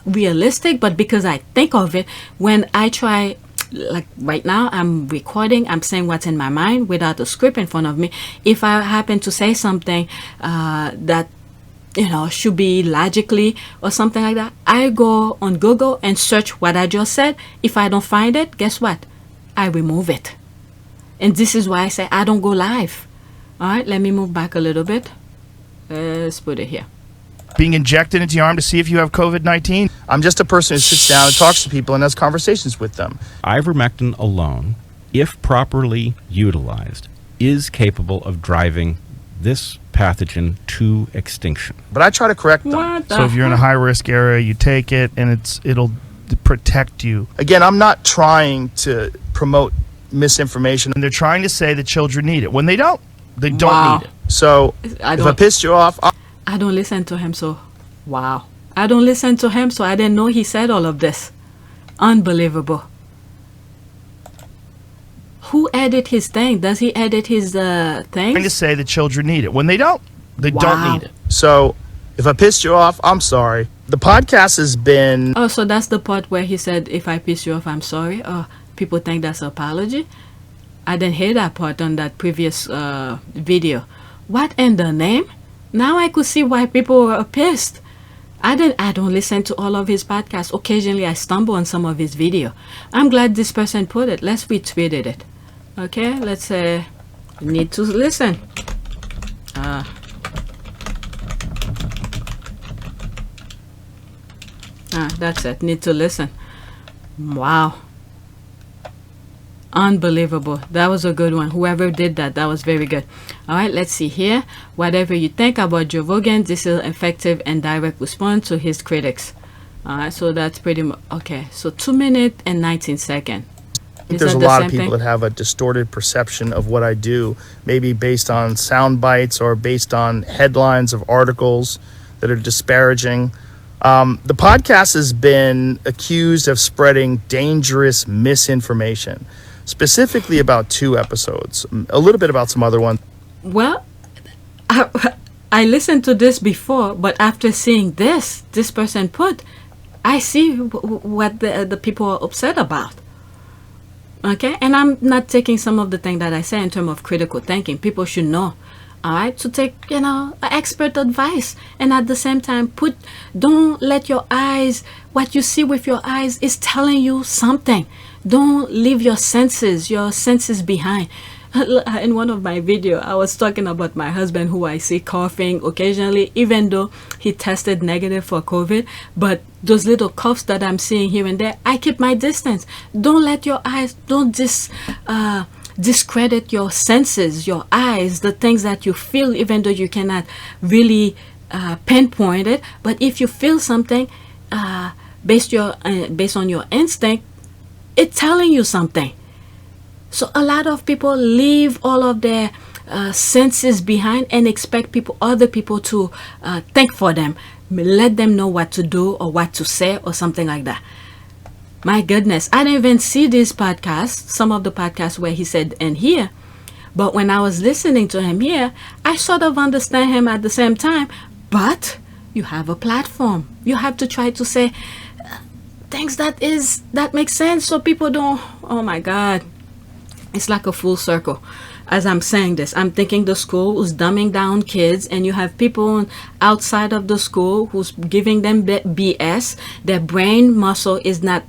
realistic, but because I think of it, when I try, like right now I'm recording, I'm saying what's in my mind without a script in front of me. If I happen to say something that should be logically or something like that, I go on Google and search what I just said. If I don't find it, guess what? I remove it. And this is why I say I don't go live. All right, let me move back a little bit. Let's put it here.
Being injected into your arm to see if you have COVID-19. I'm just a person who sits down and talks to people and has conversations with them.
Ivermectin alone, if properly utilized, is capable of driving this pathogen to extinction.
But I try to correct them. So if you're in a high-risk area, you take it and it'll protect you. Again, I'm not trying to promote misinformation. And they're trying to say the children need it when they don't. They don't need it. So if I pissed you off,
I don't listen to him, so wow. I don't listen to him, so I didn't know he said all of this. Unbelievable. Who edit his thing? Does he edit his thing?
Trying to say the children need it when they don't. They don't need it. So if I pissed you off, I'm sorry. The podcast has been...
Oh, so that's the part where he said, if I piss you off, I'm sorry. Oh, people think that's an apology? I didn't hear that part on that previous video. What in the name? Now I could see why people were pissed. I don't listen to all of his podcasts. Occasionally I stumble on some of his video. I'm glad this person put it. Let's retweet it. Okay, let's say need to listen. That's it. Need to listen. Wow. Unbelievable. That was a good one. Whoever did that was very good. All right, let's see here. Whatever you think about Joe Rogan, this is an effective and direct response to his critics. All right, so that's pretty much okay. So 2 minutes and 19 seconds.
There's a lot of people that have a distorted perception of what I do, maybe based on sound bites or based on headlines of articles that are disparaging. The podcast has been accused of spreading dangerous misinformation, specifically about 2 episodes, a little bit about some other ones.
Well, I listened to this before, but after seeing this person put, I see what the people are upset about. Okay, and I'm not taking some of the things that I say in terms of critical thinking. People should know all right, to take, expert advice. And at the same time, don't let your eyes, what you see with your eyes is telling you something. Don't leave your senses behind. In one of my video, I was talking about my husband, who I see coughing occasionally, even though he tested negative for COVID. But those little coughs that I'm seeing here and there, I keep my distance. Don't let your eyes, don't discredit your senses, your eyes, the things that you feel, even though you cannot really pinpoint it. But if you feel something based on your instinct, it's telling you something. So a lot of people leave all of their senses behind and expect other people to think for them, let them know what to do or what to say or something like that. My goodness, I didn't even see this podcast, some of the podcasts where he said and here, but when I was listening to him here, I sort of understand him at the same time. But you have a platform. You have to try to say things that make sense, so people don't, oh my God. It's like a full circle. As I'm saying this, I'm thinking the school is dumbing down kids, and you have people outside of the school who's giving them BS. Their brain muscle is not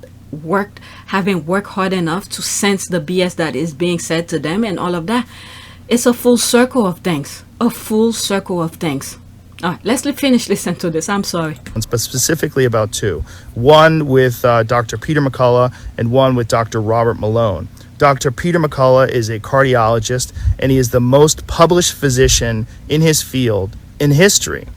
having worked hard enough to sense the BS that is being said to them and all of that. It's a full circle of things. A full circle of things. All right, let's finish listening to this. I'm sorry.
But specifically about two. One with Dr. Peter McCullough and one with Dr. Robert Malone. Dr. Peter McCullough is a cardiologist, and he is the most published physician in his field in history.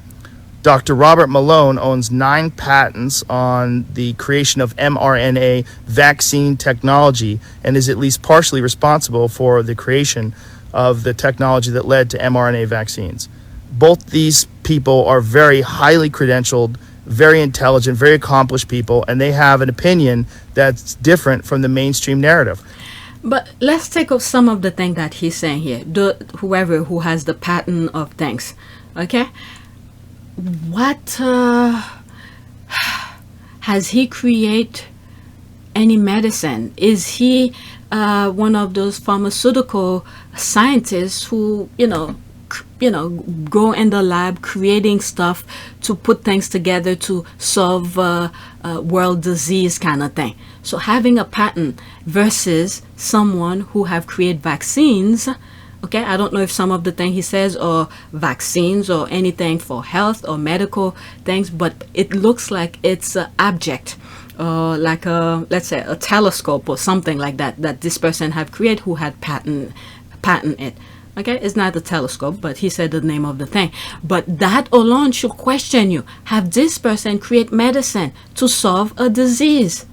Dr. Robert Malone owns 9 patents on the creation of mRNA vaccine technology and is at least partially responsible for the creation of the technology that led to mRNA vaccines. Both these people are very highly credentialed, very intelligent, very accomplished people, and they have an opinion that's different from the mainstream narrative.
But let's take up some of the things that he's saying here. Whoever who has the pattern of things, okay? What has he created any medicine? Is he one of those pharmaceutical scientists who, go in the lab creating stuff to put things together to solve world disease kind of thing? So having a patent versus someone who have created vaccines, okay, I don't know if some of the thing he says are vaccines or anything for health or medical things, but it looks like it's an object, like let's say a telescope or something like that this person have created who had patent it. Okay, it's not a telescope, but he said the name of the thing. But that alone should question you. Have this person create medicine to solve a disease?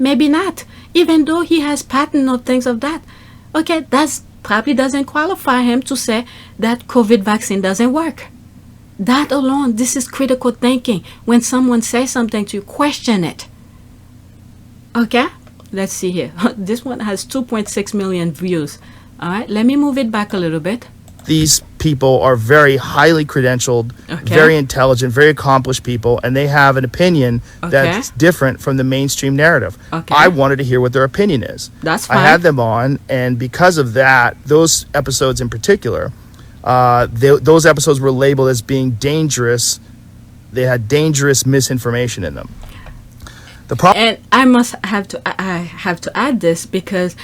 Maybe not, even though he has patent or things of that. Okay, that's probably doesn't qualify him to say that COVID vaccine doesn't work. That alone, this is critical thinking. When someone says something to you, question it. Okay, let's see here. This one has 2.6 million views. All right, let me move it back a little bit.
These people are very highly credentialed,
Okay.
very intelligent, very accomplished people, and they have an opinion that's different from the mainstream narrative.
Okay.
I wanted to hear what their opinion is.
That's fine.
I had them on, and because of that, those episodes in particular, those episodes were labeled as being dangerous. They had dangerous misinformation in them. The problem.
And I have to add this because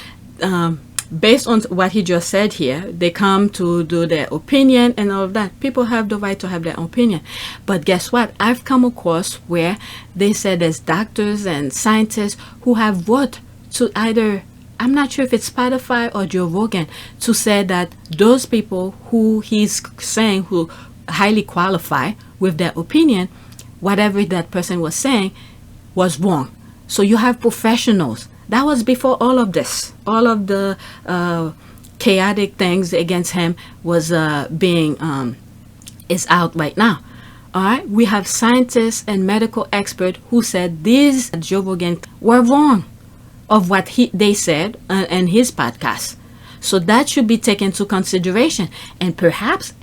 based on what he just said here, they come to do their opinion and all of that. People have the right to have their opinion. But guess what? I've come across where they said there's doctors and scientists who have wrote to either, I'm not sure if it's Spotify or Joe Rogan, to say that those people who he's saying who highly qualify with their opinion, whatever that person was saying was wrong. So you have professionals. That was before all of this. All of the chaotic things against him was is out right now. All right, we have scientists and medical experts who said these Joe Rogan were wrong of what they said in his podcast. So that should be taken into consideration, and perhaps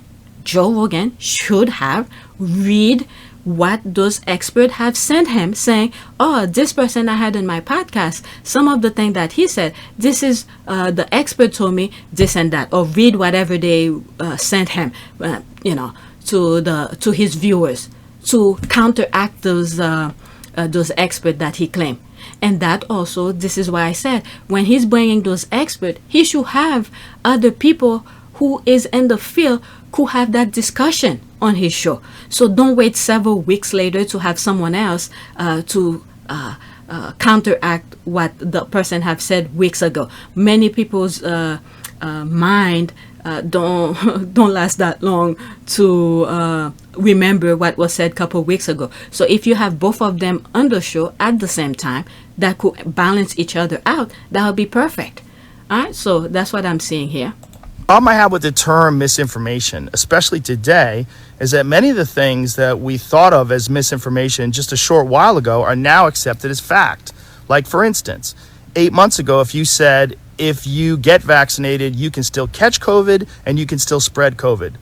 Joe Rogan should have read what those experts have sent him, saying, oh, this person I had in my podcast, some of the things that he said, this is the expert told me this and that, or read whatever they sent him, to his viewers, to counteract those experts that he claimed. And that also, this is why I said, when he's bringing those experts, he should have other people who is in the field could have that discussion on his show. So don't wait several weeks later to have someone else to counteract what the person have said weeks ago. Many people's mind don't last that long to remember what was said a couple of weeks ago. So if you have both of them on the show at the same time, that could balance each other out, that would be perfect. All right, so that's what I'm seeing here.
Problem I have with the term misinformation, especially today, is that many of the things that we thought of as misinformation just a short while ago are now accepted as fact. Like, for instance, 8 months ago, if you said, if you get vaccinated, you can still catch COVID and you can still spread COVID,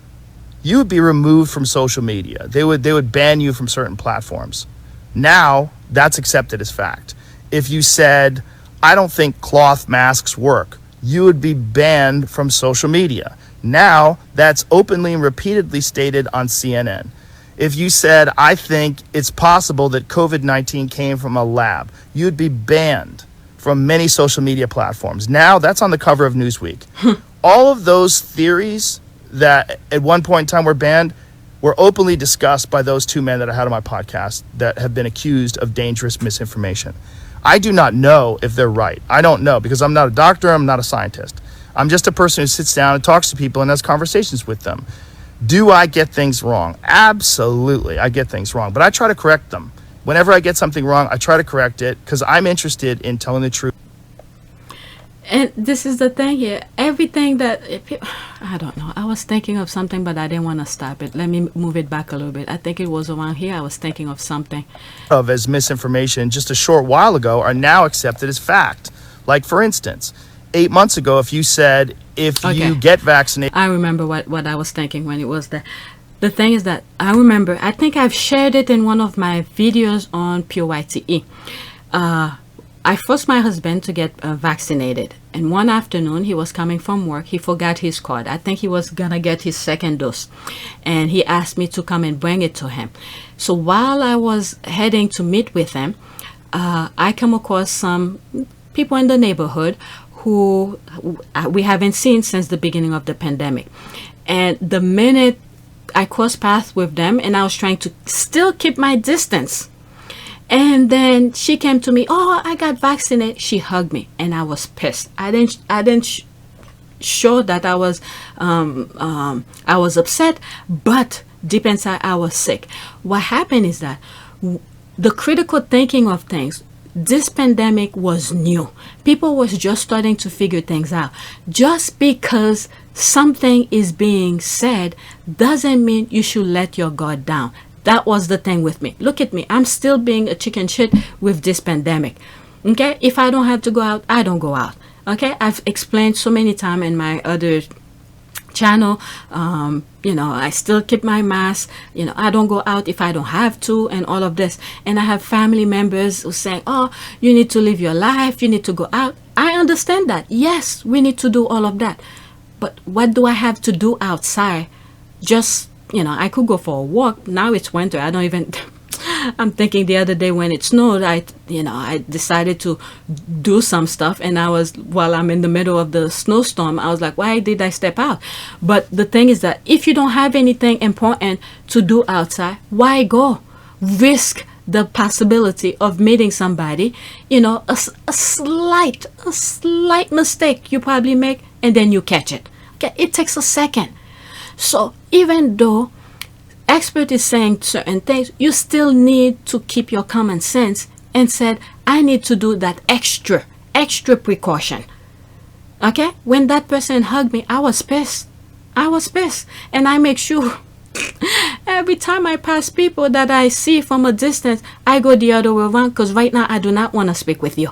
you would be removed from social media. They would ban you from certain platforms. Now, that's accepted as fact. If you said, I don't think cloth masks work, you would be banned from social media. Now, that's openly and repeatedly stated on CNN. If you said, I think it's possible that COVID-19 came from a lab, you'd be banned from many social media platforms. Now, that's on the cover of Newsweek. All of those theories that at one point in time were banned were openly discussed by those two men that I had on my podcast that have been accused of dangerous misinformation. I do not know if they're right. I don't know, because I'm not a doctor, I'm not a scientist. I'm just a person who sits down and talks to people and has conversations with them. Do I get things wrong? Absolutely, I get things wrong, but I try to correct them. Whenever I get something wrong, I try to correct it because I'm interested in telling the truth.
And this is the thing here. Everything that, I don't know. I was thinking of something, but I didn't want to stop it. Let me move it back a little bit. I think it was around here. I was thinking of something.
Of as misinformation just a short while ago are now accepted as fact. Like, for instance, 8 months ago, if you said, if you get vaccinated.
I remember what I was thinking when it was there. The thing is that I remember, I think I've shared it in one of my videos on PYTE. I forced my husband to get vaccinated. And one afternoon, he was coming from work. He forgot his card. I think he was going to get his second dose. And he asked me to come and bring it to him. So while I was heading to meet with him, I come across some people in the neighborhood who we haven't seen since the beginning of the pandemic. And the minute I crossed paths with them, and I was trying to still keep my distance, and then she came to me, oh, I got vaccinated. She hugged me, and I was pissed. I didn't show that I was upset, but deep inside I was sick. What happened is that the critical thinking of things, this pandemic was new. People was just starting to figure things out. Just because something is being said doesn't mean you should let your guard down. That was the thing with me. Look at me. I'm still being a chicken shit with this pandemic. Okay? If I don't have to go out, I don't go out. Okay? I've explained so many times in my other channel, I still keep my mask. I don't go out if I don't have to, and all of this. And I have family members who say, oh, you need to live your life. You need to go out. I understand that. Yes, we need to do all of that. But what do I have to do outside? Just I could go for a walk. Now it's winter. I don't even, I'm thinking the other day when it snowed, I decided to do some stuff, and while I'm in the middle of the snowstorm, I was like, why did I step out? But the thing is that if you don't have anything important to do outside, why go? Risk the possibility of meeting somebody, a slight mistake you probably make, and then you catch it. Okay, it takes a second. So even though expert is saying certain things, you still need to keep your common sense and said, I need to do that extra precaution. Okay? When that person hugged me, I was pissed. And I make sure every time I pass people that I see from a distance, I go the other way around, because right now I do not want to speak with you.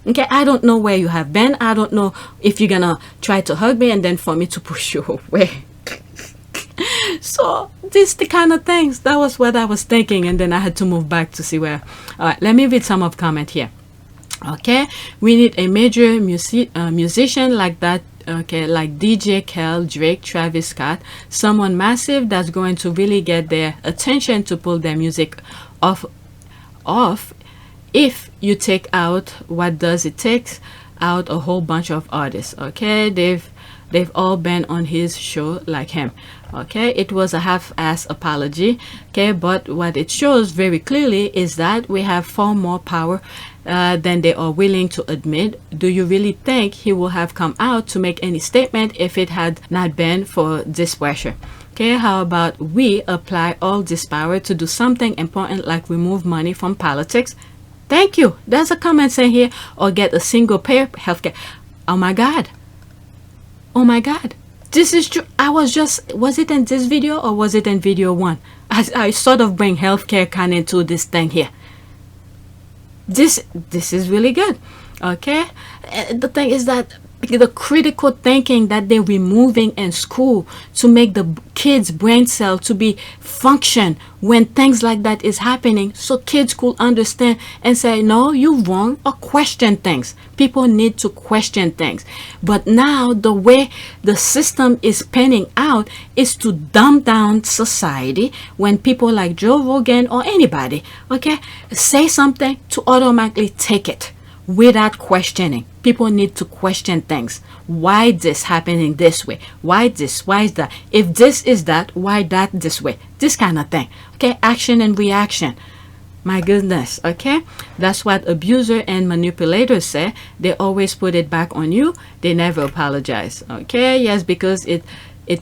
Okay, I don't know where you have been. I don't know if you're gonna try to hug me and then for me to push you away. So this the kind of things, that was what I was thinking, and then I had to move back to see where. All right, let me read some of comment here. Okay, we need a major musician like that. Okay, like DJ Kel, Drake, Travis Scott, someone massive that's going to really get their attention to pull their music off. If you take out what does it takes out a whole bunch of artists. Okay, they've all been on his show like him. Okay, it was a half-ass apology. Okay, but what it shows very clearly is that we have far more power than they are willing to admit. Do you really think he will have come out to make any statement if it had not been for this pressure? Okay, how about we apply all this power to do something important like remove money from politics? Thank you. There's a comment saying here, or get a single payer healthcare. Oh my God. Oh my God. This is true. Was it in this video or was it in video 1? I sort of bring healthcare kind of into this thing here. This is really good. Okay, the thing is that the critical thinking that they're removing in school to make the kids' brain cell to be function when things like that is happening, so kids could understand and say, no, you're wrong, or question things. People need to question things. But now the way the system is panning out is to dumb down society when people like Joe Rogan or anybody, okay, say something to automatically take it without questioning. People need to question things. Why this happening this way? Why this? Why is that? If this is that, why that this way? This kind of thing. Okay, action and reaction. My goodness. Okay, that's what abuser and manipulators say. They always put it back on you. They never apologize. Okay, yes, because it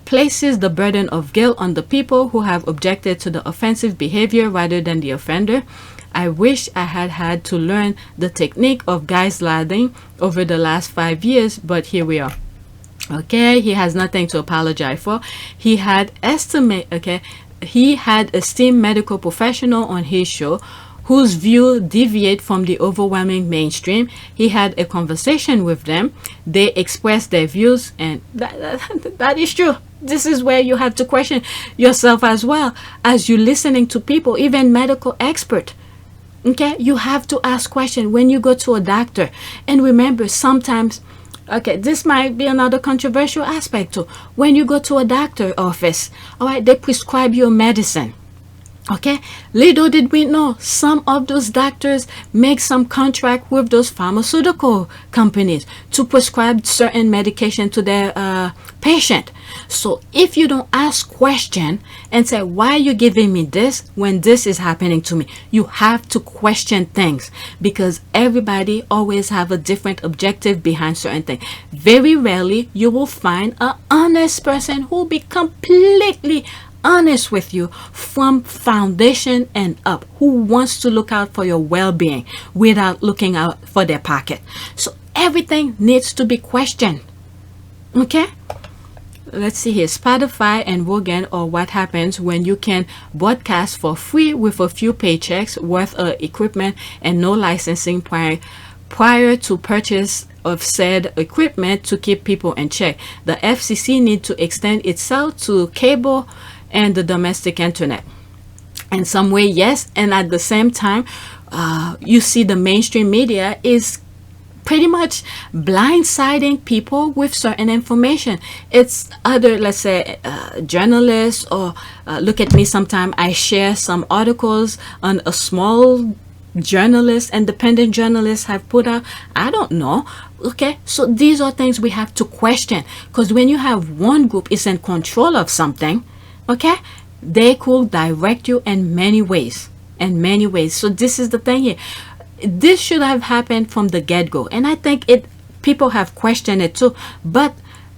places the burden of guilt on the people who have objected to the offensive behavior rather than the offender. I wish I had to learn the technique of gaslighting over the last 5 years, but here we are. Okay, he has nothing to apologize for. He had esteemed medical professional on his show whose view deviate from the overwhelming mainstream. He had a conversation with them. They expressed their views, and that is true. This is where you have to question yourself as well as you listening to people, even medical expert. Okay, you have to ask questions when you go to a doctor. And remember, sometimes, okay, this might be another controversial aspect too. When you go to a doctor office, all right, they prescribe you medicine. Okay, little did we know, some of those doctors make some contract with those pharmaceutical companies to prescribe certain medication to their patient. So if you don't ask question and say, why are you giving me this when this is happening to me? You have to question things, because everybody always have a different objective behind certain things. Very rarely you will find an honest person who will be completely honest with you from foundation and up, who wants to look out for your well-being without looking out for their pocket. So everything needs to be questioned. Okay, let's see here. Spotify and Rogan, or what happens when you can broadcast for free with a few paychecks worth of equipment and no licensing prior to purchase of said equipment to keep people in check. The FCC need to extend itself to cable and the domestic internet in some way. Yes, and at the same time you see the mainstream media is pretty much blindsiding people with certain information. It's other, let's say, journalists, or look at me, sometime I share some articles on a small journalist, independent journalists have put out. I don't know. Okay, so these are things we have to question, because when you have one group is in control of something, okay, they could direct you in many ways. So this is the thing here. This should have happened from the get-go, and I think people have questioned it too, but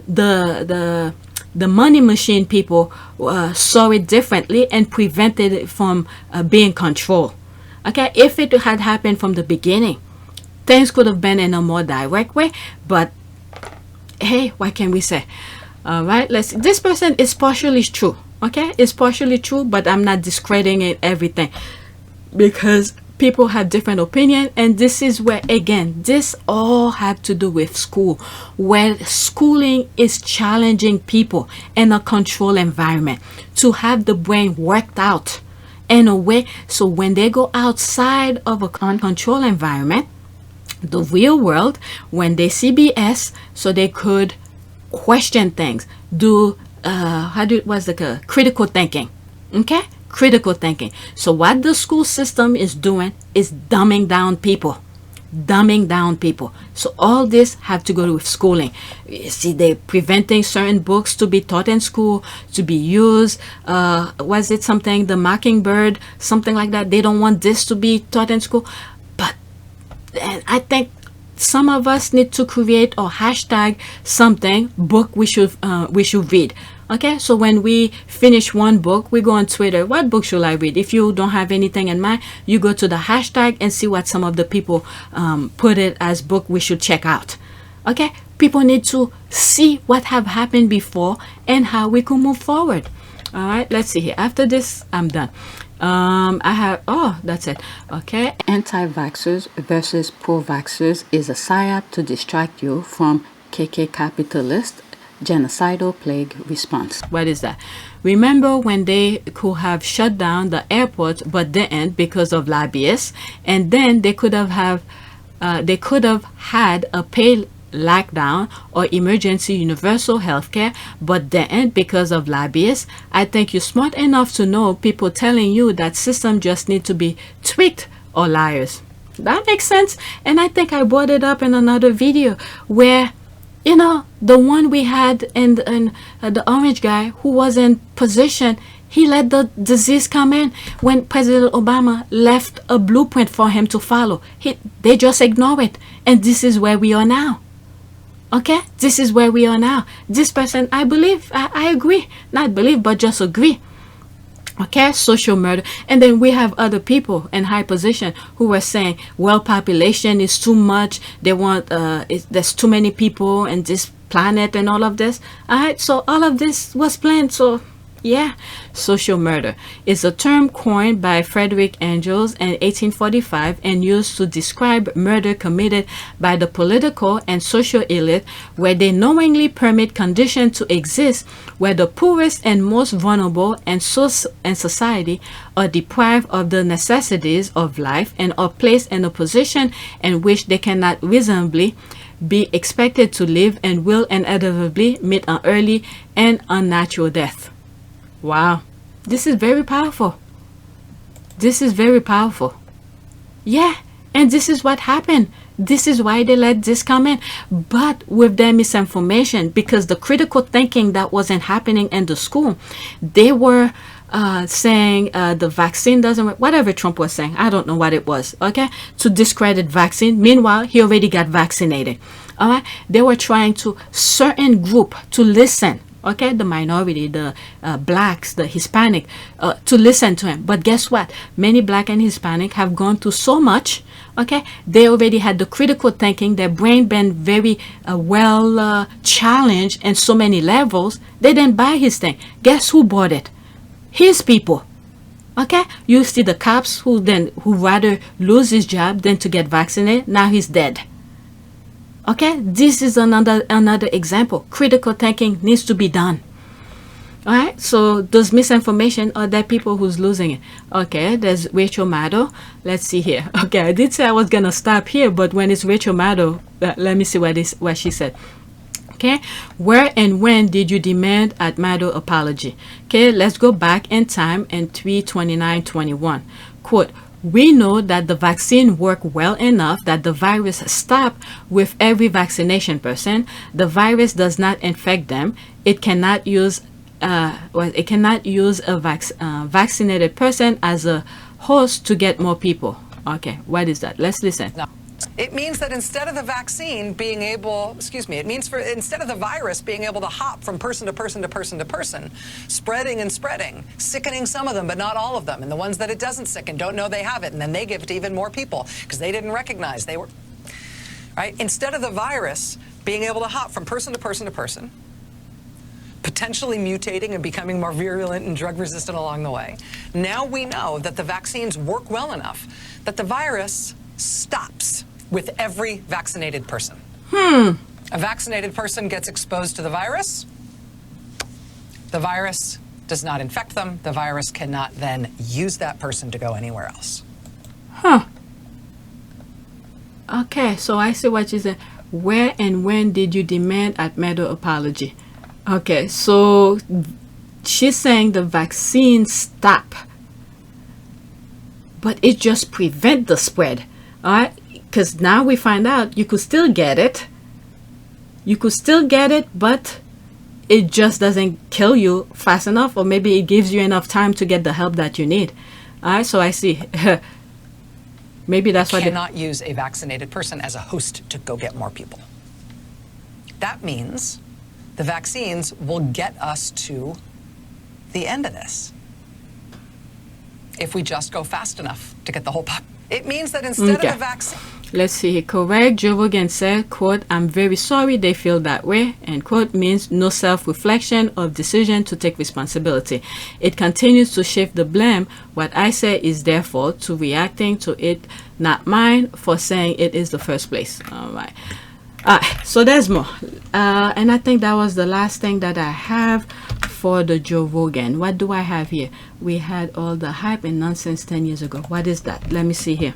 the money machine people saw it differently and prevented it from being controlled. Okay, if it had happened from the beginning, things could have been in a more direct way. But hey, what can we say? All right, let's see. This person is partially true. Okay, it's partially true, but I'm not discrediting everything, because people have different opinion, and this is where, again, this all have to do with school, where schooling is challenging people in a controlled environment to have the brain worked out in a way so when they go outside of a controlled environment, the real world, when they see BS, so they could question things, do critical thinking. Okay, critical thinking. So what the school system is doing is dumbing down people. So all this have to go with schooling. You see, they're preventing certain books to be taught in school, to be used. Was it something, the Mockingbird, something like that? They don't want this to be taught in school. But and I think some of us need to create or hashtag something book we should read. Okay, so when we finish one book, we go on Twitter. What book should I read? If you don't have anything in mind, you go to the hashtag and see what some of the people put it as book we should check out. Okay, people need to see what have happened before and how we can move forward. All right, let's see here. After this, I'm done. That's it. Okay. Anti-vaxxers versus pro-vaxxers is a psyop to distract you from KK capitalist genocidal plague response. What is that? Remember when they could have shut down the airport but didn't because of lobbyists, and then they could have had a paid lockdown or emergency universal healthcare, but then because of lobbyists. I think you're smart enough to know people telling you that system just need to be tweaked or liars. That makes sense. And I think I brought it up in another video where, you know, the one we had in the orange guy who was in position, he let the disease come in when President Obama left a blueprint for him to follow. They just ignore it. And this is where we are now. Okay, this is where we are now. This person, I believe, I agree. Not believe, but just agree. Okay, social murder. And then we have other people in high position who were saying, well, population is too much. They want, there's too many people in this planet and all of this. All right, so all of this was planned. So yeah, social murder is a term coined by Frederick Engels in 1845 and used to describe murder committed by the political and social elite where they knowingly permit conditions to exist where the poorest and most vulnerable in society are deprived of the necessities of life and are placed in a position in which they cannot reasonably be expected to live and will inevitably meet an early and unnatural death. Wow, this is very powerful. This is very powerful. Yeah, and this is what happened. This is why they let this come in. But with their misinformation, because the critical thinking that wasn't happening in the school, they were saying the vaccine doesn't work, whatever Trump was saying. I don't know what it was, okay, to discredit vaccine. Meanwhile, he already got vaccinated. All right, they were trying to certain group to listen. Okay, the minority, the blacks, the Hispanic, to listen to him. But guess what? Many black and Hispanic have gone through so much. Okay, they already had the critical thinking. Their brain been very well challenged in so many levels. They didn't buy his thing. Guess who bought it? His people. Okay, you see the cops who rather lose his job than to get vaccinated. Now he's dead. Okay, this is another example. Critical thinking needs to be done. All right, so those misinformation are there people who's losing it. Okay, there's Rachel Maddow. Let's see here. Okay, I did say I was gonna stop here, but when it's Rachel Maddow, let me see what she said. Okay, where and when did you demand at Maddow apology? Okay, let's go back in time in 3/29/21. Quote, we know that the vaccine worked well enough that the virus stopped with every vaccination person. The virus does not infect them. It cannot use a vaccinated person as a host to get more people. Okay, what is that? Let's listen.
No. It means that instead of the vaccine being able, instead of the virus being able to hop from person to person to person to person, spreading and spreading, sickening some of them, but not all of them. And the ones that it doesn't sicken don't know they have it. And then they give it to even more people because they didn't recognize they were, right? Instead of the virus being able to hop from person to person to person, potentially mutating and becoming more virulent and drug resistant along the way. Now we know that the vaccines work well enough that the virus stops with every vaccinated person. A vaccinated person gets exposed to the virus does not infect them. The virus cannot then use that person to go anywhere else.
Okay, so I see what you said. Where and when did you demand at Meadow apology? Okay, so she's saying the vaccine stop, but it just prevent the spread. All right, because now we find out you could still get it. You could still get it, but it just doesn't kill you fast enough, or maybe it gives you enough time to get the help that you need. All right, so I see. Maybe that's why they
cannot use a vaccinated person as a host to go get more people. That means the vaccines will get us to the end of this if we just go fast enough to get the whole pop. It means that instead of the vaccine.
Let's see here. Correct. Joe Rogan said, quote, "I'm very sorry they feel that way," and quote, means no self-reflection of decision to take responsibility. It continues to shift the blame. What I say is their fault to reacting to it, not mine for saying it is the first place. All right. So there's more. And I think that was the last thing that I have for the Joe Rogan. What do I have here? We had all the hype and nonsense 10 years ago. What is that? Let me see here.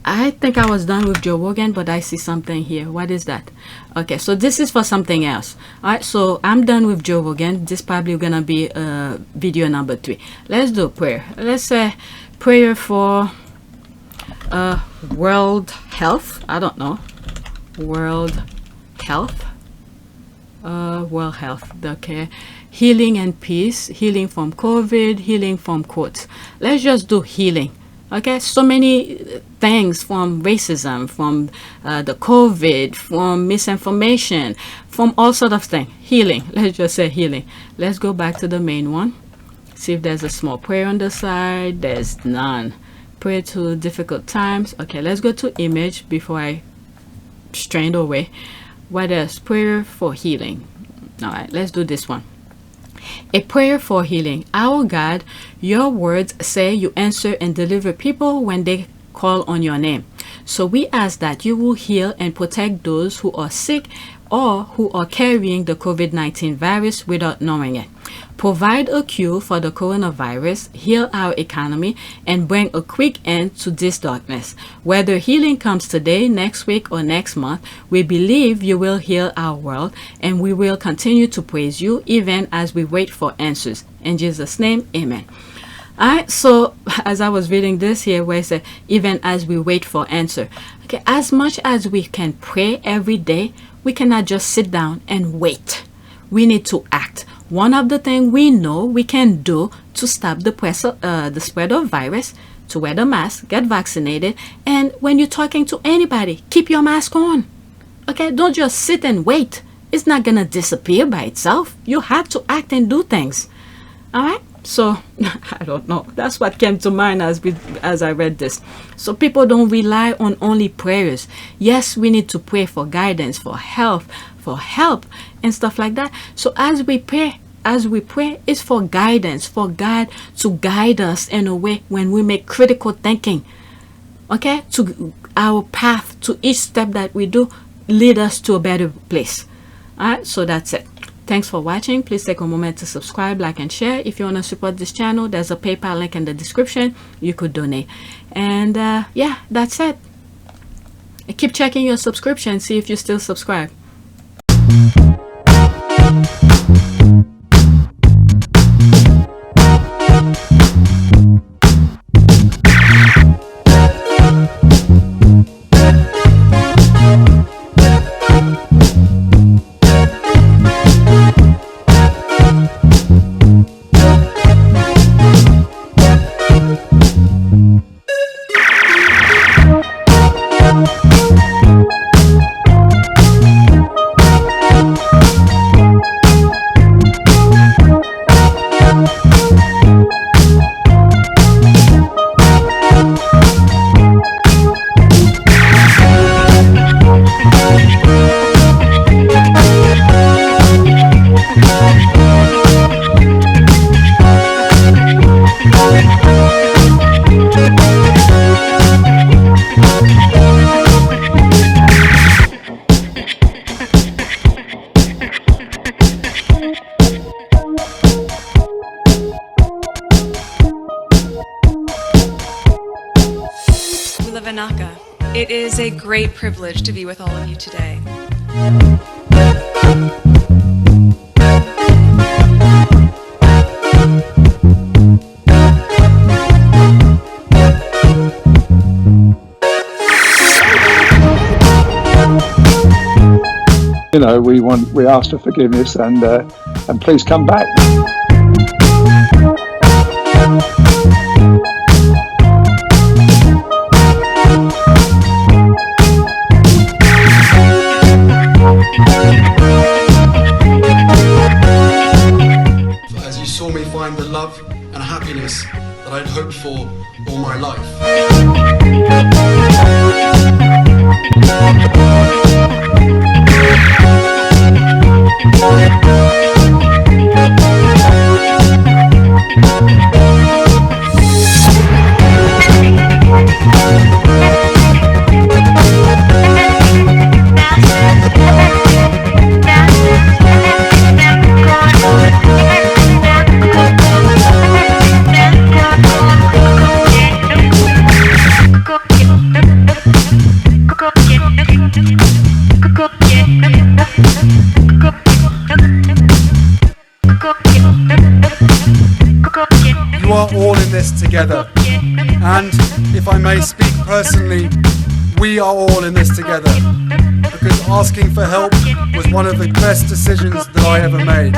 I think I was done with Joe Rogan, but I see something here. What is that? Okay, so this is for something else. All right, so I'm done with Joe Rogan. This probably gonna be video number 3. Let's do prayer. Let's say prayer for world health. I don't know. World health. World health. Okay. Healing and peace. Healing from COVID. Healing from quotes. Let's just do healing. Okay, so many things, from racism, from the COVID, from misinformation, from all sort of things. Healing. Let's just say healing. Let's go back to the main one. See if there's a small prayer on the side. There's none. Pray to difficult times. Okay, let's go to image before I strain away. What else? Prayer for healing. All right, let's do this one. A prayer for healing. Our God, your words say you answer and deliver people when they call on your name. So we ask that you will heal and protect those who are sick or who are carrying the COVID-19 virus without knowing it. Provide a cure for the coronavirus, heal our economy, and bring a quick end to this darkness. Whether healing comes today, next week, or next month, we believe you will heal our world, and we will continue to praise you even as we wait for answers. In Jesus' name, amen. Alright, so as I was reading this here, where it said, even as we wait for answer. Okay, as much as we can pray every day, we cannot just sit down and wait. We need to act. One of the things we know we can do to stop the spread of virus, to wear the mask, get vaccinated, and when you're talking to anybody, keep your mask on. Okay, don't just sit and wait. It's not gonna disappear by itself. You have to act and do things. All right. So I don't know. That's what came to mind as I read this. So people don't rely on only prayers. Yes, we need to pray for guidance, for health, for help, and stuff like that. So as we pray, it's for guidance, for God to guide us in a way when we make critical thinking. Okay, to our path, to each step that we do, lead us to a better place. All right. So that's it. Thanks for watching. Please take a moment to subscribe, like, and share. If you want to support this channel, there's a PayPal link in the description. You could donate. And yeah, that's it. Keep checking your subscription. See if you still subscribe.
Kanaka. It is a great privilege to be with all of you today.
You know, we ask for forgiveness and please come back.
As you saw me find the love and happiness that I'd hoped for all my life.
You are all in this together. And if I may speak personally, we are all in this together. Because asking for help was one of the best decisions that I ever made.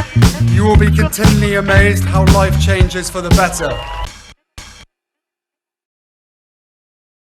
You will be continually amazed how life changes for the better.